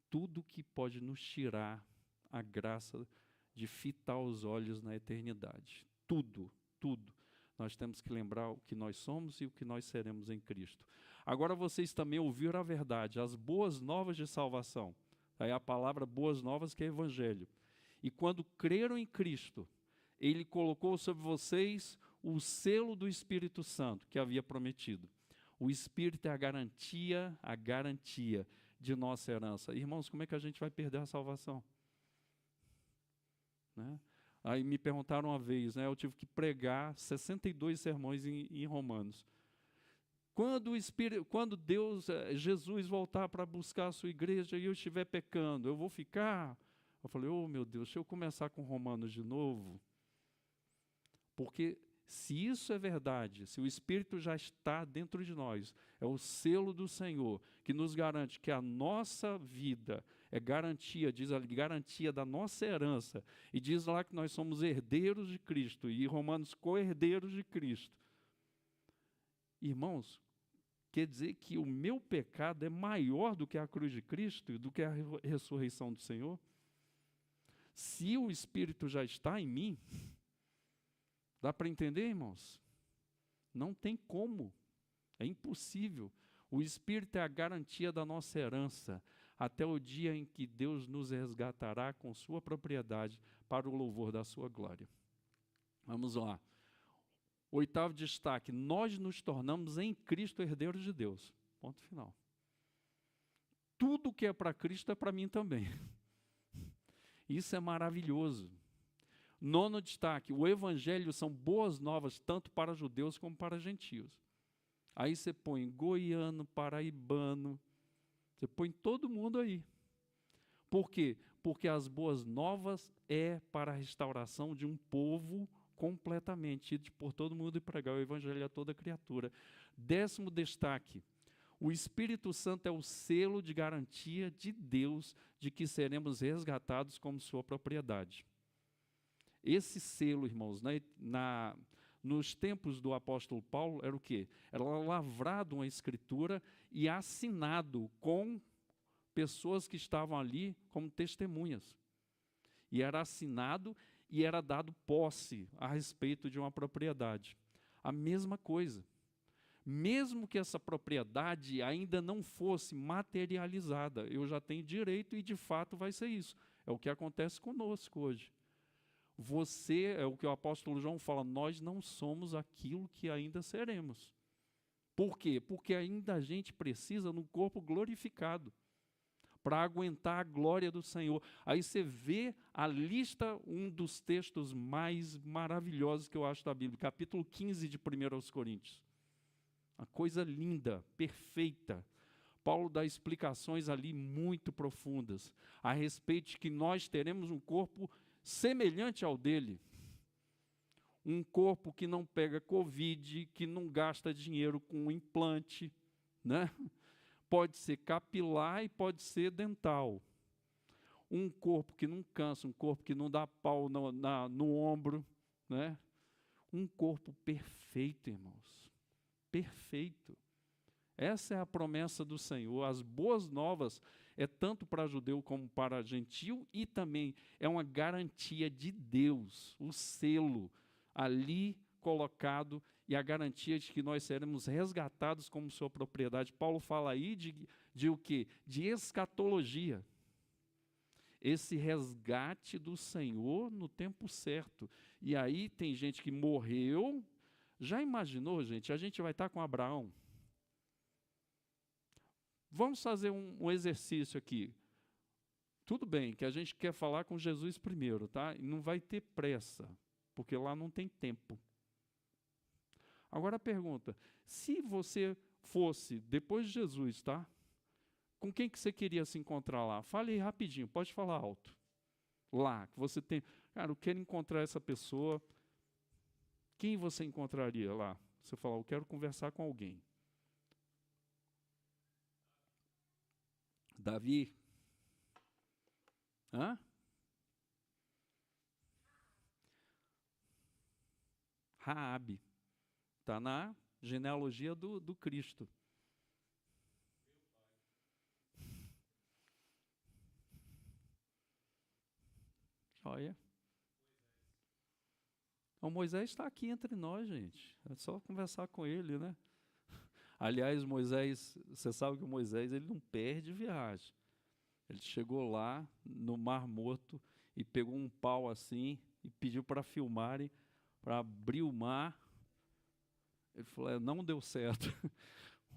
Tudo que pode nos tirar a graça de fitar os olhos na eternidade. Tudo, tudo. Nós temos que lembrar o que nós somos e o que nós seremos em Cristo. Agora vocês também ouviram a verdade, as boas novas de salvação. Aí a palavra boas novas que é evangelho. E quando creram em Cristo, Ele colocou sobre vocês o selo do Espírito Santo que havia prometido. O Espírito é a garantia de nossa herança. Irmãos, como é que a gente vai perder a salvação? Né? Aí me perguntaram uma vez, né, eu tive que pregar 62 sermões em Romanos. Quando Jesus voltar para buscar a sua igreja e eu estiver pecando, eu vou ficar? Eu falei, oh meu Deus, se eu começar com Romanos de novo, porque se isso é verdade, se o Espírito já está dentro de nós, é o selo do Senhor que nos garante que a nossa vida é garantia, diz ali, garantia da nossa herança, e diz lá que nós somos herdeiros de Cristo, e Romanos co-herdeiros de Cristo. Irmãos, quer dizer que o meu pecado é maior do que a cruz de Cristo, do que a ressurreição do Senhor? Se o Espírito já está em mim, dá para entender, irmãos? Não tem como, é impossível. O Espírito é a garantia da nossa herança, até o dia em que Deus nos resgatará com sua propriedade para o louvor da sua glória. Vamos lá. Oitavo destaque, nós nos tornamos em Cristo herdeiros de Deus. Ponto final. Tudo que é para Cristo é para mim também. Isso é maravilhoso. Nono destaque, o evangelho são boas novas tanto para judeus como para gentios. Aí você põe goiano, paraibano, você põe todo mundo aí. Por quê? Porque as boas novas é para a restauração de um povo completamente, ido por todo mundo e pregar o evangelho a toda criatura. 10º destaque, o Espírito Santo é o selo de garantia de Deus de que seremos resgatados como sua propriedade. Esse selo, irmãos, nos tempos do apóstolo Paulo, era o quê? Era lavrado uma escritura e assinado com pessoas que estavam ali como testemunhas. E era assinado e era dado posse a respeito de uma propriedade. A mesma coisa. Mesmo que essa propriedade ainda não fosse materializada, eu já tenho direito e de fato vai ser isso. É o que acontece conosco hoje. Você, é o que o apóstolo João fala, nós não somos aquilo que ainda seremos. Por quê? Porque ainda a gente precisa no corpo glorificado, para aguentar a glória do Senhor. Aí você vê a lista, um dos textos mais maravilhosos que eu acho da Bíblia, capítulo 15 de 1 aos Coríntios. Uma coisa linda, perfeita. Paulo dá explicações ali muito profundas, a respeito de que nós teremos um corpo semelhante ao dele. Um corpo que não pega Covid, que não gasta dinheiro com implante, né? Pode ser capilar e pode ser dental. Um corpo que não cansa, um corpo que não dá pau no ombro, né? Um corpo perfeito, irmãos. Perfeito. Essa é a promessa do Senhor. As boas novas é tanto para judeu como para gentio e também é uma garantia de Deus, o selo ali colocado e a garantia de que nós seremos resgatados como sua propriedade. Paulo fala aí de o quê? De escatologia. Esse resgate do Senhor no tempo certo. E aí tem gente que morreu. Já imaginou, gente? A gente vai estar com Abraão. Vamos fazer um exercício aqui. Tudo bem que a gente quer falar com Jesus primeiro, tá? E não vai ter pressa, porque lá não tem tempo. Agora a pergunta, se você fosse, depois de Jesus, tá? Com quem que você queria se encontrar lá? Fale aí rapidinho, pode falar alto. Lá, que você tem... Cara, eu quero encontrar essa pessoa. Quem você encontraria lá? Você fala, eu quero conversar com alguém. Davi? Hã? Raabe. Está na genealogia do Cristo. Olha. O Moisés está aqui entre nós, gente. É só conversar com ele, né? Aliás, Moisés, você sabe que o Moisés ele não perde viagem. Ele chegou lá no Mar Morto e pegou um pau assim e pediu para filmarem, para abrir o mar. Ele falou, não deu certo.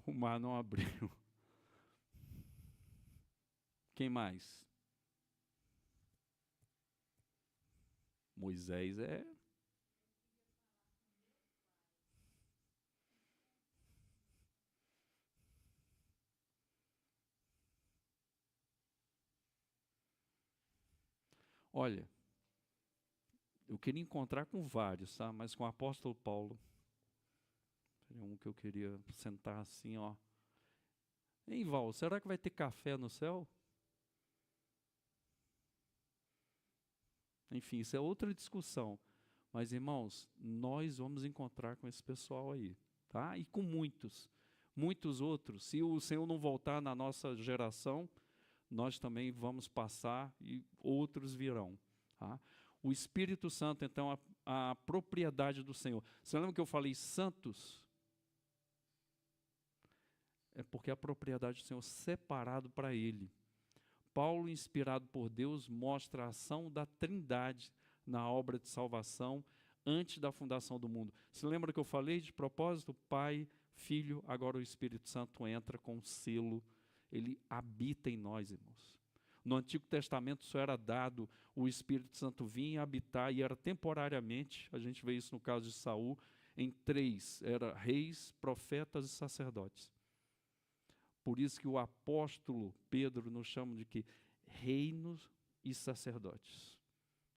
O mar não abriu. Quem mais? Moisés é... Olha, eu queria encontrar com vários, tá? Mas com o apóstolo Paulo. Seria um que eu queria sentar assim, ó. Hein, Val, será que vai ter café no céu? Enfim, isso é outra discussão. Mas, irmãos, nós vamos encontrar com esse pessoal aí, tá? E com muitos outros. Se o Senhor não voltar na nossa geração, nós também vamos passar e outros virão, tá? O Espírito Santo, então, a propriedade do Senhor. Você lembra que eu falei santos? É porque a propriedade do Senhor separado para Ele. Paulo, inspirado por Deus, mostra a ação da Trindade na obra de salvação antes da fundação do mundo. Você lembra que eu falei de propósito? Pai, Filho, agora o Espírito Santo entra com selo. Ele habita em nós, irmãos. No Antigo Testamento só era dado, o Espírito Santo vinha habitar e era temporariamente, a gente vê isso no caso de Saul, em 3, era reis, profetas e sacerdotes. Por isso que o apóstolo Pedro nos chama de que reinos e sacerdotes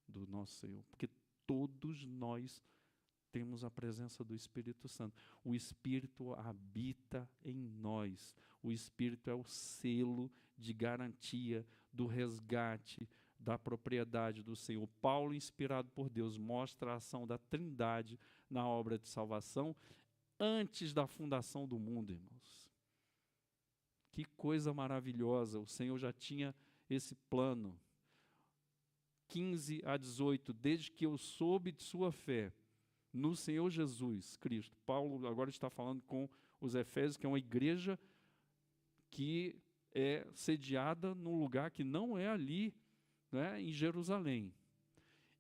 do nosso Senhor, porque todos nós temos a presença do Espírito Santo. O Espírito habita em nós. O Espírito é o selo de garantia do resgate da propriedade do Senhor. Paulo, inspirado por Deus, mostra a ação da Trindade na obra de salvação antes da fundação do mundo, irmãos. Que coisa maravilhosa, o Senhor já tinha esse plano. 15 a 18, desde que eu soube de sua fé no Senhor Jesus Cristo. Paulo agora está falando com os Efésios, que é uma igreja que é sediada num lugar que não é ali, né, em Jerusalém.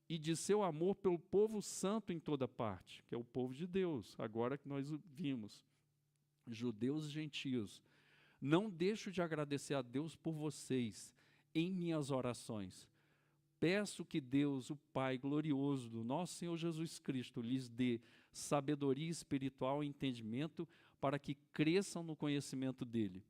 E de seu amor pelo povo santo em toda parte, que é o povo de Deus, agora que nós vimos, judeus e gentios. Não deixo de agradecer a Deus por vocês em minhas orações. Peço que Deus, o Pai glorioso do nosso Senhor Jesus Cristo, lhes dê sabedoria espiritual e entendimento para que cresçam no conhecimento dele.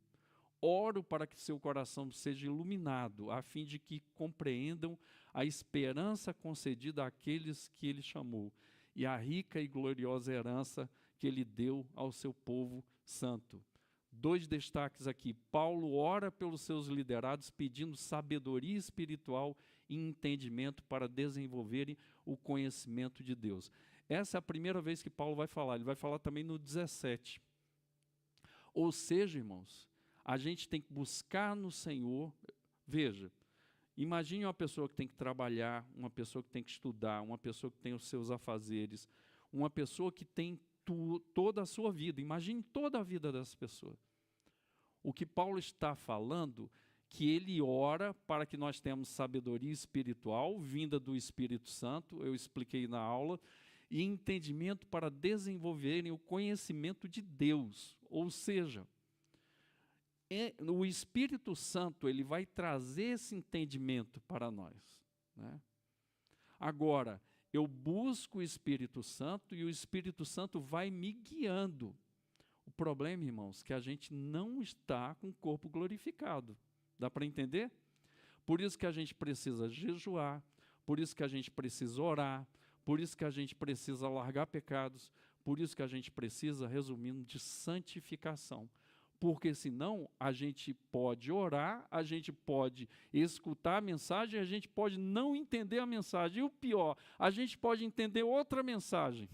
Oro para que seu coração seja iluminado, a fim de que compreendam a esperança concedida àqueles que ele chamou e a rica e gloriosa herança que ele deu ao seu povo santo. 2 destaques aqui. Paulo ora pelos seus liderados pedindo sabedoria espiritual e entendimento para desenvolverem o conhecimento de Deus. Essa é a primeira vez que Paulo vai falar. Ele vai falar também no 17. Ou seja, irmãos, a gente tem que buscar no Senhor. Veja, imagine uma pessoa que tem que trabalhar, uma pessoa que tem que estudar, uma pessoa que tem os seus afazeres, uma pessoa que tem toda a sua vida. Imagine toda a vida dessa pessoa. O que Paulo está falando, que ele ora para que nós tenhamos sabedoria espiritual, vinda do Espírito Santo, eu expliquei na aula, e entendimento para desenvolverem o conhecimento de Deus. Ou seja, o Espírito Santo, ele vai trazer esse entendimento para nós, né? Agora, eu busco o Espírito Santo e o Espírito Santo vai me guiando. O problema, irmãos, é que a gente não está com o corpo glorificado. Dá para entender? Por isso que a gente precisa jejuar, por isso que a gente precisa orar, por isso que a gente precisa largar pecados, por isso que a gente precisa, resumindo, de santificação. Porque senão a gente pode orar, a gente pode escutar a mensagem, a gente pode não entender a mensagem. E o pior, a gente pode entender outra mensagem.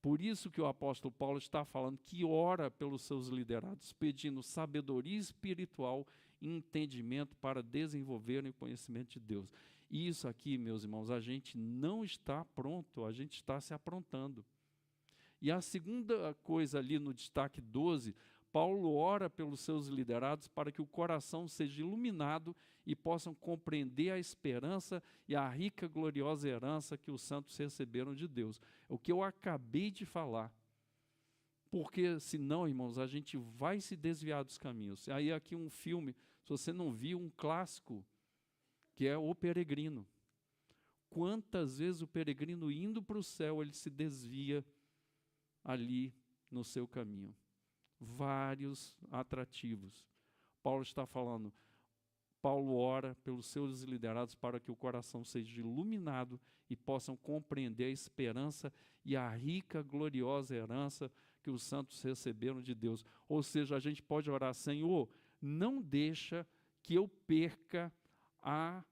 Por isso que o apóstolo Paulo está falando que ora pelos seus liderados, pedindo sabedoria espiritual e entendimento para desenvolverem o conhecimento de Deus. E isso aqui, meus irmãos, a gente não está pronto, a gente está se aprontando. E a segunda coisa ali no destaque 12, Paulo ora pelos seus liderados para que o coração seja iluminado e possam compreender a esperança e a rica, gloriosa herança que os santos receberam de Deus. O que eu acabei de falar. Porque senão, irmãos, a gente vai se desviar dos caminhos. Aí aqui um filme, se você não viu, um clássico, que é O Peregrino. Quantas vezes o peregrino indo para o céu, ele se desvia ali no seu caminho. Vários atrativos. Paulo está falando, Paulo ora pelos seus liderados para que o coração seja iluminado e possam compreender a esperança e a rica, gloriosa herança que os santos receberam de Deus. Ou seja, a gente pode orar, Senhor, não deixa que eu perca a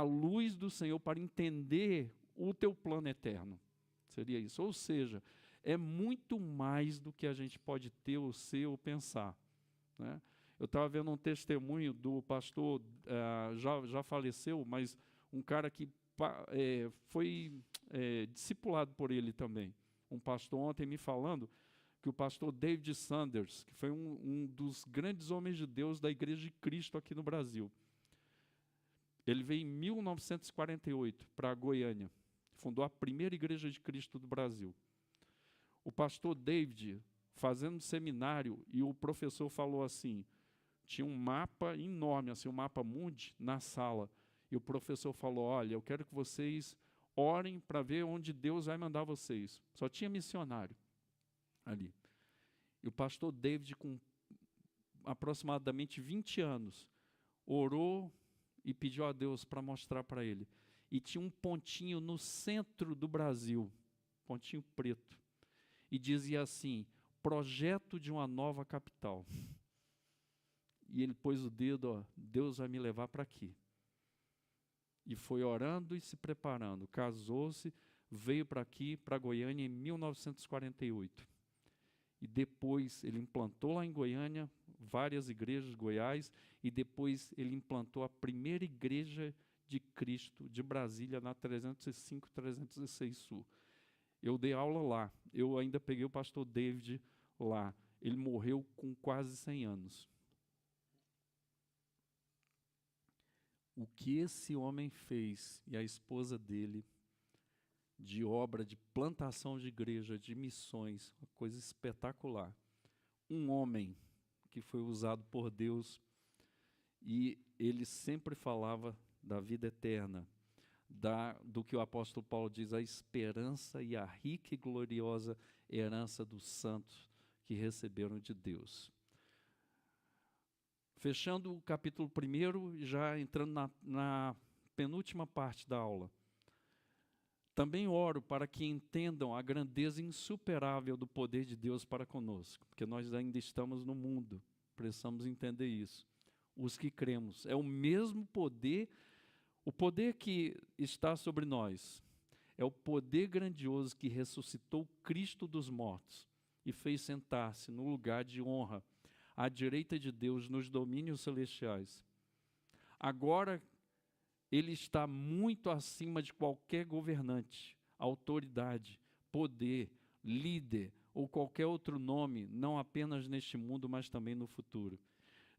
luz do Senhor para entender o teu plano eterno. Seria isso. Ou seja, é muito mais do que a gente pode ter, ou ser, ou pensar, né? Eu estava vendo um testemunho do pastor, já faleceu, mas um cara que foi discipulado por ele também. Um pastor ontem me falando que o pastor David Sanders, que foi um dos grandes homens de Deus da Igreja de Cristo aqui no Brasil, ele veio em 1948 para Goiânia, fundou a primeira Igreja de Cristo do Brasil. O pastor David, fazendo seminário, e o professor falou assim, tinha um mapa enorme, assim, um mapa mundi na sala, e o professor falou, olha, eu quero que vocês orem para ver onde Deus vai mandar vocês. Só tinha missionário ali. E o pastor David, com aproximadamente 20 anos, orou e pediu a Deus para mostrar para ele. E tinha um pontinho no centro do Brasil, pontinho preto, e dizia assim, projeto de uma nova capital. E ele pôs o dedo, ó, Deus vai me levar para aqui. E foi orando e se preparando. Casou-se, veio para aqui, para Goiânia, em 1948. E depois ele implantou lá em Goiânia várias igrejas de Goiás, e depois ele implantou a primeira igreja de Cristo de Brasília, na 305, 306 Sul. Eu dei aula lá, eu ainda peguei o pastor David lá. Ele morreu com quase 100 anos. O que esse homem fez, e a esposa dele, de obra, de plantação de igreja, de missões, uma coisa espetacular. Um homem que foi usado por Deus, e ele sempre falava da vida eterna, do que o apóstolo Paulo diz, a esperança e a rica e gloriosa herança dos santos que receberam de Deus. Fechando o capítulo 1, já entrando na penúltima parte da aula. Também oro para que entendam a grandeza insuperável do poder de Deus para conosco, porque nós ainda estamos no mundo, precisamos entender isso. Os que cremos, é o mesmo poder, o poder que está sobre nós, é o poder grandioso que ressuscitou Cristo dos mortos e fez sentar-se no lugar de honra, à direita de Deus nos domínios celestiais. Agora, ele está muito acima de qualquer governante, autoridade, poder, líder ou qualquer outro nome, não apenas neste mundo, mas também no futuro.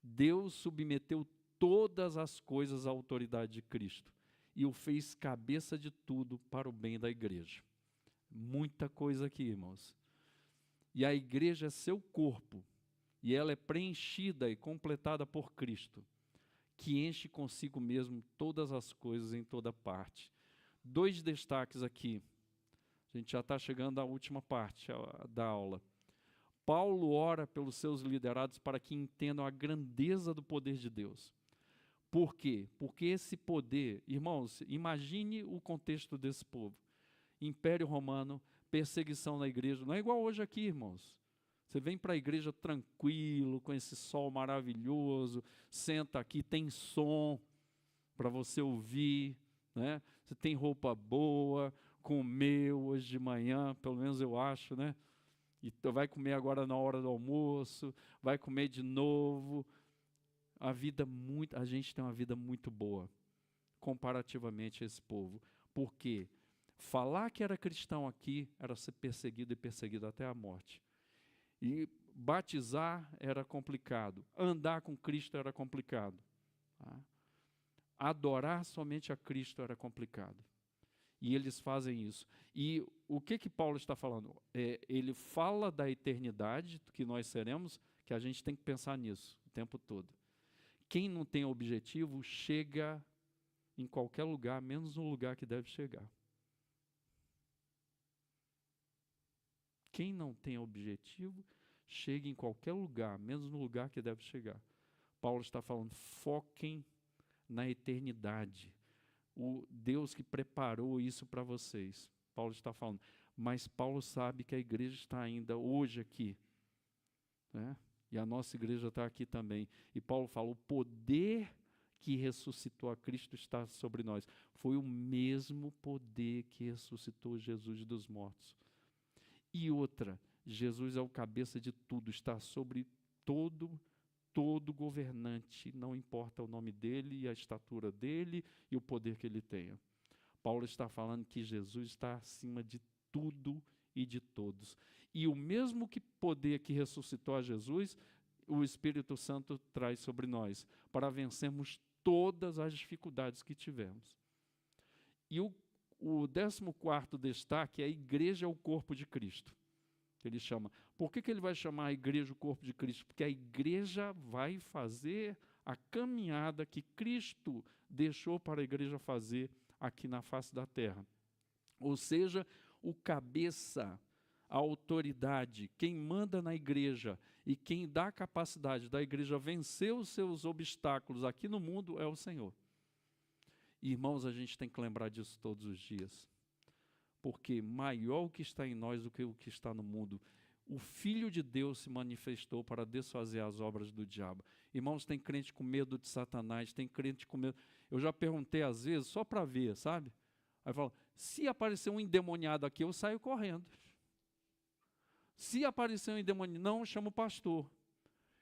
Deus submeteu todas as coisas à autoridade de Cristo e o fez cabeça de tudo para o bem da igreja. Muita coisa aqui, irmãos. E a igreja é seu corpo, e ela é preenchida e completada por Cristo, que enche consigo mesmo todas as coisas em toda parte. 2 destaques aqui. A gente já está chegando à última parte da aula. Paulo ora pelos seus liderados para que entendam a grandeza do poder de Deus. Por quê? Porque esse poder, irmãos, imagine o contexto desse povo. Império Romano, perseguição na igreja, não é igual hoje aqui, irmãos. Você vem para a igreja tranquilo, com esse sol maravilhoso, senta aqui, tem som para você ouvir, né? Você tem roupa boa, comeu hoje de manhã, pelo menos eu acho, né? E vai comer agora na hora do almoço, vai comer de novo. A gente tem uma vida muito boa, comparativamente a esse povo. Por quê? Falar que era cristão aqui era ser perseguido e perseguido até a morte. E batizar era complicado, andar com Cristo era complicado. Tá? Adorar somente a Cristo era complicado. E eles fazem isso. E o que Paulo está falando? Ele fala da eternidade, que nós seremos, que a gente tem que pensar nisso o tempo todo. Quem não tem objetivo, chega em qualquer lugar, menos no lugar que deve chegar. Quem não tem objetivo, chega em qualquer lugar, menos no lugar que deve chegar. Paulo está falando, foquem na eternidade. O Deus que preparou isso para vocês. Paulo está falando. Mas Paulo sabe que a igreja está ainda hoje aqui, né? E a nossa igreja está aqui também. E Paulo fala, o poder que ressuscitou a Cristo está sobre nós. Foi o mesmo poder que ressuscitou Jesus dos mortos. E outra, Jesus é o cabeça de tudo, está sobre todo governante, não importa o nome dele e a estatura dele e o poder que ele tenha. Paulo está falando que Jesus está acima de tudo e de todos. E o mesmo poder que ressuscitou a Jesus, o Espírito Santo traz sobre nós, para vencermos todas as dificuldades que tivemos. E o 14º destaque é a igreja é o corpo de Cristo. Ele chama. Por que ele vai chamar a igreja o corpo de Cristo? Porque a igreja vai fazer a caminhada que Cristo deixou para a igreja fazer aqui na face da terra. Ou seja, o cabeça, a autoridade, quem manda na igreja e quem dá a capacidade da igreja vencer os seus obstáculos aqui no mundo é o Senhor. Irmãos, a gente tem que lembrar disso todos os dias. Porque maior o que está em nós do que o que está no mundo. O Filho de Deus se manifestou para desfazer as obras do diabo. Irmãos, tem crente com medo de Satanás, tem crente com medo. Eu já perguntei às vezes, só para ver, sabe? Aí fala, se aparecer um endemoniado aqui, eu saio correndo. Se aparecer um endemoniado, não, eu chamo o pastor.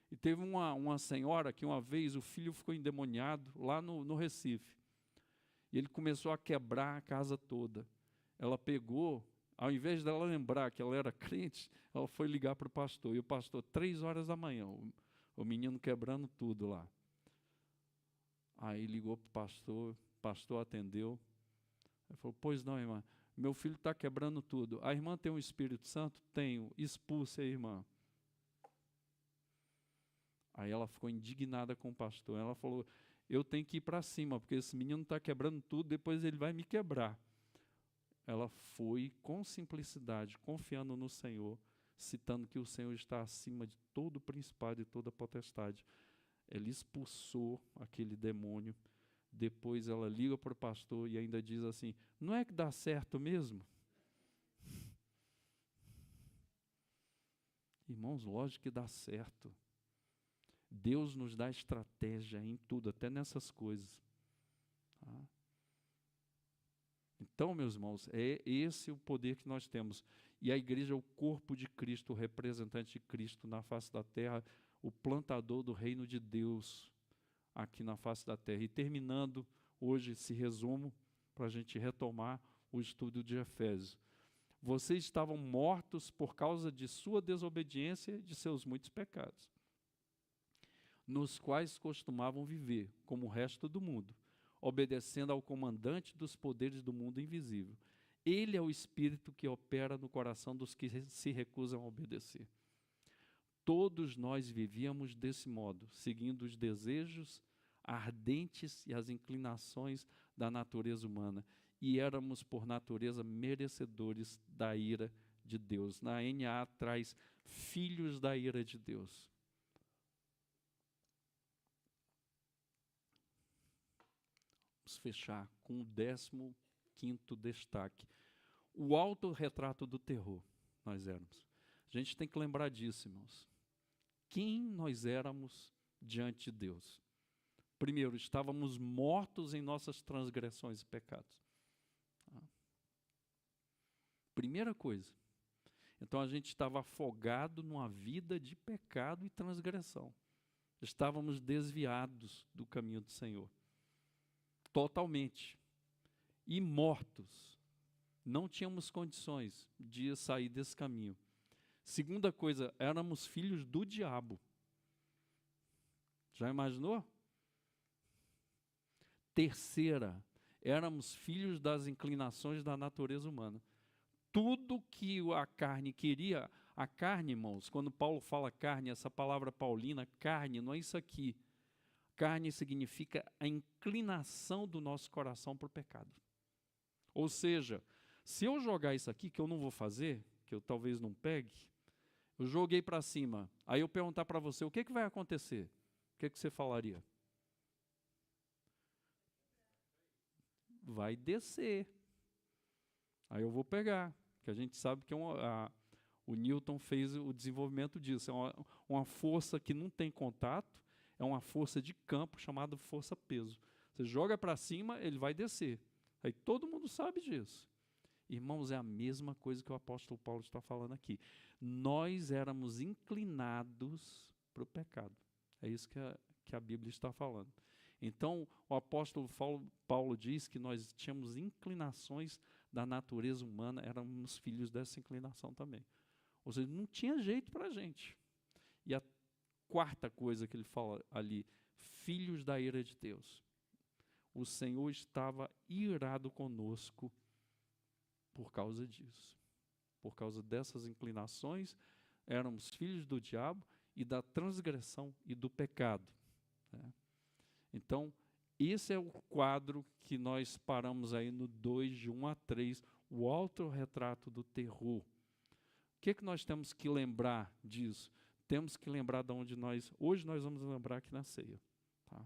E teve uma senhora que uma vez o filho ficou endemoniado lá no Recife. E ele começou a quebrar a casa toda. Ela pegou, ao invés dela lembrar que ela era crente, ela foi ligar para o pastor. E o pastor, 3 horas da manhã, o menino quebrando tudo lá. Aí ligou para o pastor atendeu. Ele falou, pois não, irmã, meu filho está quebrando tudo. A irmã tem um Espírito Santo? Tenho, expulse a irmã. Aí ela ficou indignada com o pastor. Ela falou, eu tenho que ir para cima, porque esse menino está quebrando tudo, depois ele vai me quebrar. Ela foi com simplicidade, confiando no Senhor, citando que o Senhor está acima de todo principado e toda potestade. Ela expulsou aquele demônio. Depois ela liga para o pastor e ainda diz assim, não é que dá certo mesmo? Irmãos, lógico que dá certo. Deus nos dá estratégia em tudo, até nessas coisas. Tá? Então, meus irmãos, é esse o poder que nós temos. E a igreja é o corpo de Cristo, o representante de Cristo na face da terra, o plantador do reino de Deus aqui na face da terra. E terminando hoje esse resumo, para a gente retomar o estudo de Efésios. Vocês estavam mortos por causa de sua desobediência e de seus muitos pecados, nos quais costumavam viver, como o resto do mundo, obedecendo ao comandante dos poderes do mundo invisível. Ele é o Espírito que opera no coração dos que se recusam a obedecer. Todos nós vivíamos desse modo, seguindo os desejos ardentes e as inclinações da natureza humana. E éramos, por natureza, merecedores da ira de Deus. Na NA traz filhos da ira de Deus. Vamos fechar com o 15º destaque. O autorretrato do terror, nós éramos. A gente tem que lembrar disso, irmãos. Quem nós éramos diante de Deus? Primeiro, estávamos mortos em nossas transgressões e pecados. Primeira coisa. Então a gente estava afogado numa vida de pecado e transgressão. Estávamos desviados do caminho do Senhor. Totalmente. E mortos. Não tínhamos condições de sair desse caminho. Segunda coisa, éramos filhos do diabo. Já imaginou? Terceira, éramos filhos das inclinações da natureza humana. Tudo que a carne queria, a carne, irmãos, quando Paulo fala carne, essa palavra paulina, carne, não é isso aqui. Carne significa a inclinação do nosso coração para o pecado. Ou seja, se eu jogar isso aqui, que eu não vou fazer, que eu talvez não pegue, eu joguei para cima, aí eu perguntar para você, o que vai acontecer? O que você falaria? Vai descer. Aí eu vou pegar, que a gente sabe que o Newton fez o desenvolvimento disso. É uma força que não tem contato, é uma força de campo chamada força-peso. Você joga para cima, ele vai descer. Aí todo mundo sabe disso. Irmãos, é a mesma coisa que o apóstolo Paulo está falando aqui. Nós éramos inclinados para o pecado. É isso que a Bíblia está falando. Então, o apóstolo Paulo diz que nós tínhamos inclinações da natureza humana, éramos filhos dessa inclinação também. Ou seja, não tinha jeito para a gente. E a quarta coisa que ele fala ali, filhos da ira de Deus. O Senhor estava irado conosco por causa disso. Por causa dessas inclinações, éramos filhos do diabo e da transgressão e do pecado. Né? Então, esse é o quadro que nós paramos aí no 2, de 1 a 3, o autorretrato do terror. O que nós temos que lembrar disso? Temos que lembrar de onde hoje nós vamos lembrar aqui na ceia. Tá?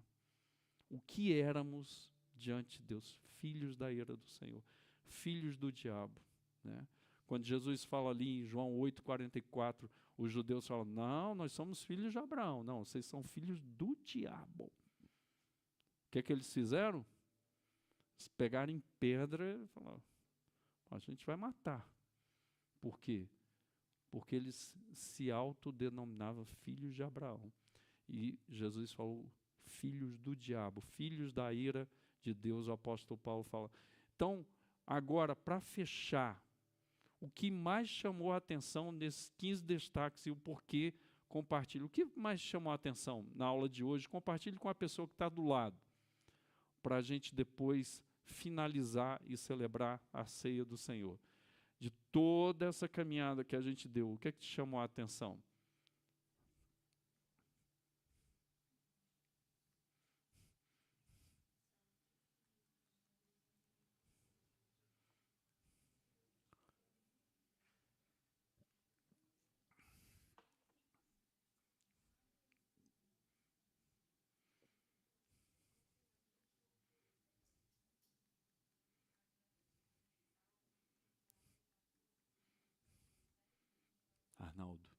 O que éramos diante de Deus? Filhos da ira do Senhor, filhos do diabo. Né? Quando Jesus fala ali em João 8,44, os judeus falam, não, nós somos filhos de Abraão. Não, vocês são filhos do diabo. O que eles fizeram? Eles pegaram em pedra e falaram, a gente vai matar. Por quê? Porque eles se autodenominavam filhos de Abraão. E Jesus falou, filhos do diabo, filhos da ira de Deus, o apóstolo Paulo fala. Então, agora, para fechar, o que mais chamou a atenção nesses 15 destaques e o porquê compartilhe. O que mais chamou a atenção na aula de hoje? Compartilhe com a pessoa que está do lado, para a gente depois finalizar e celebrar a ceia do Senhor. De toda essa caminhada que a gente deu, o que é que te chamou a atenção? Arnaldo.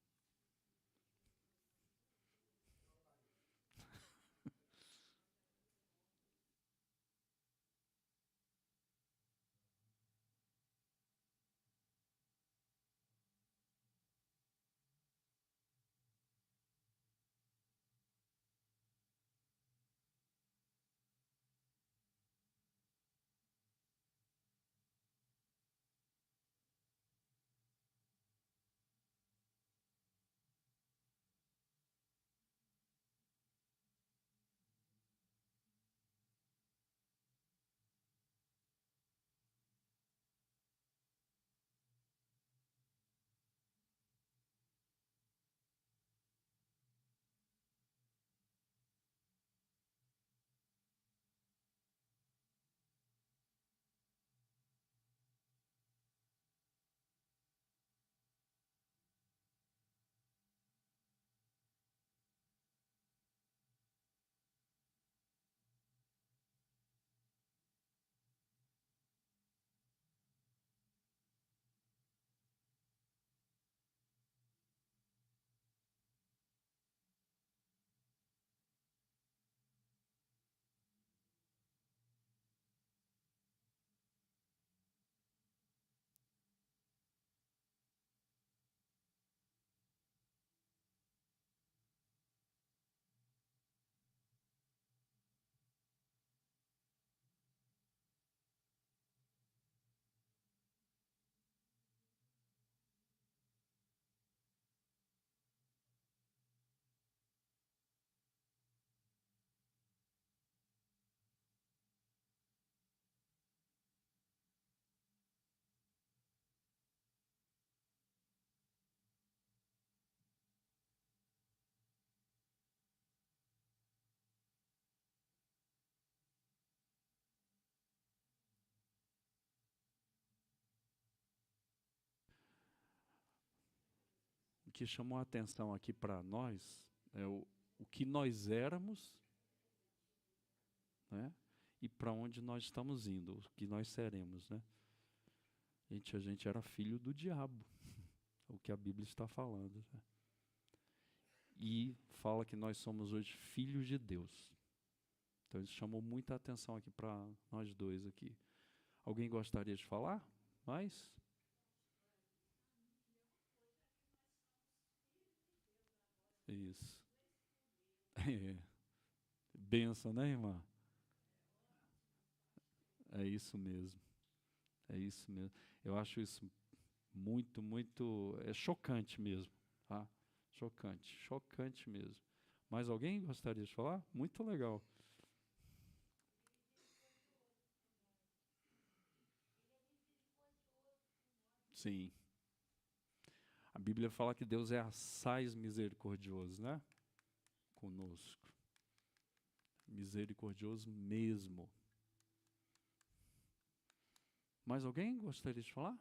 que chamou a atenção aqui para nós é o que nós éramos, né? E para onde nós estamos indo, o que nós seremos, né? A gente era filho do diabo, o que a Bíblia está falando, né? E fala que nós somos hoje filhos de Deus. Então isso chamou muita atenção aqui para nós dois aqui. Alguém gostaria de falar mais? Isso. É. Benção, né, irmã? É isso mesmo. É isso mesmo. Eu acho isso muito, muito, é chocante mesmo, tá? Chocante, chocante mesmo. Mais alguém gostaria de falar? Muito legal. Sim. A Bíblia fala que Deus é assaz misericordioso, né? Conosco. Misericordioso mesmo. Mais alguém gostaria de falar?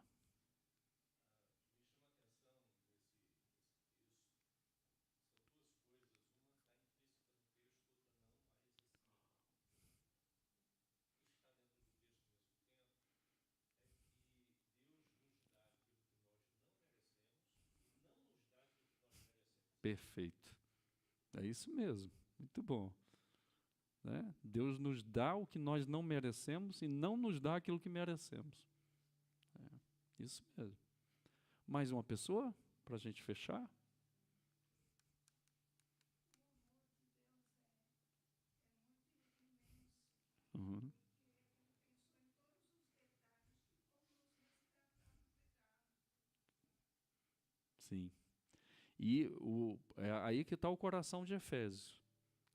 Perfeito. É isso mesmo. Muito bom. Né? Deus nos dá o que nós não merecemos e não nos dá aquilo que merecemos. É, isso mesmo. Mais uma pessoa para a gente fechar? Uhum. Sim. E é aí que está o coração de Efésios,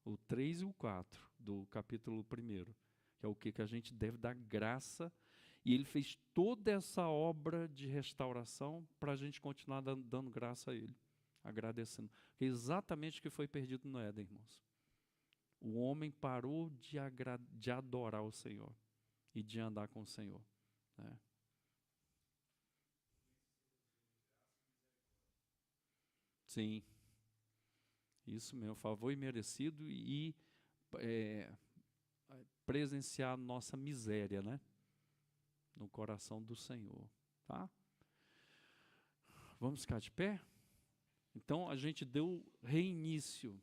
o 3 e o 4 do capítulo 1, que é o que a gente deve dar graça. E ele fez toda essa obra de restauração para a gente continuar dando graça a ele, agradecendo. É exatamente o que foi perdido no Éden, irmãos. O homem parou de adorar o Senhor e de andar com o Senhor, né? Sim, isso mesmo, favor imerecido e é, presenciar a nossa miséria, né? No coração do Senhor, tá? Vamos ficar de pé? Então, a gente deu reinício.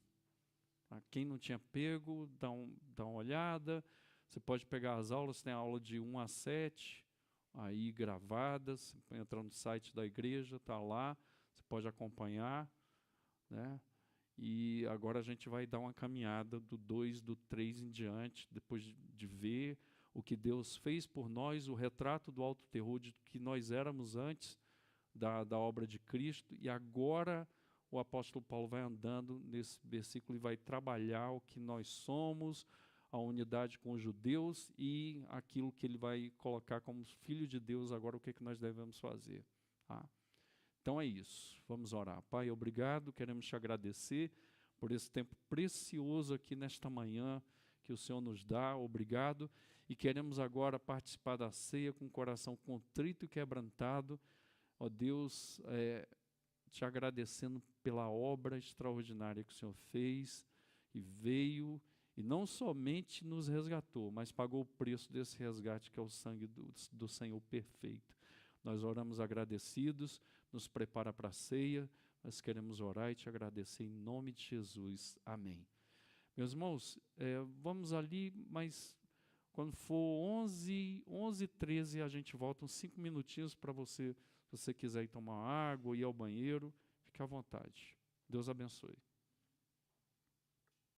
Para quem não tinha pego, dá uma olhada. Você pode pegar as aulas, tem aula de 1 a 7, aí gravadas. Você entra no site da igreja, está lá. Você pode acompanhar, né? E agora a gente vai dar uma caminhada do 2, do 3 em diante, depois de ver o que Deus fez por nós, o retrato do alto terror de que nós éramos antes da obra de Cristo, e agora o apóstolo Paulo vai andando nesse versículo e vai trabalhar o que nós somos, a unidade com os judeus e aquilo que ele vai colocar como filho de Deus, agora o que, que nós devemos fazer. Tá? Então é isso, vamos orar. Pai, obrigado, queremos te agradecer por esse tempo precioso aqui nesta manhã que o Senhor nos dá, obrigado, e queremos agora participar da ceia com o coração contrito e quebrantado, ó Deus, te agradecendo pela obra extraordinária que o Senhor fez e veio, e não somente nos resgatou, mas pagou o preço desse resgate, que é o sangue do Senhor perfeito. Nós oramos agradecidos, nos prepara para a ceia, nós queremos orar e te agradecer em nome de Jesus. Amém. Meus irmãos, vamos ali, mas quando for 11h13, a gente volta uns 5 minutinhos para você, se você quiser ir tomar água, ir ao banheiro, fique à vontade. Deus abençoe.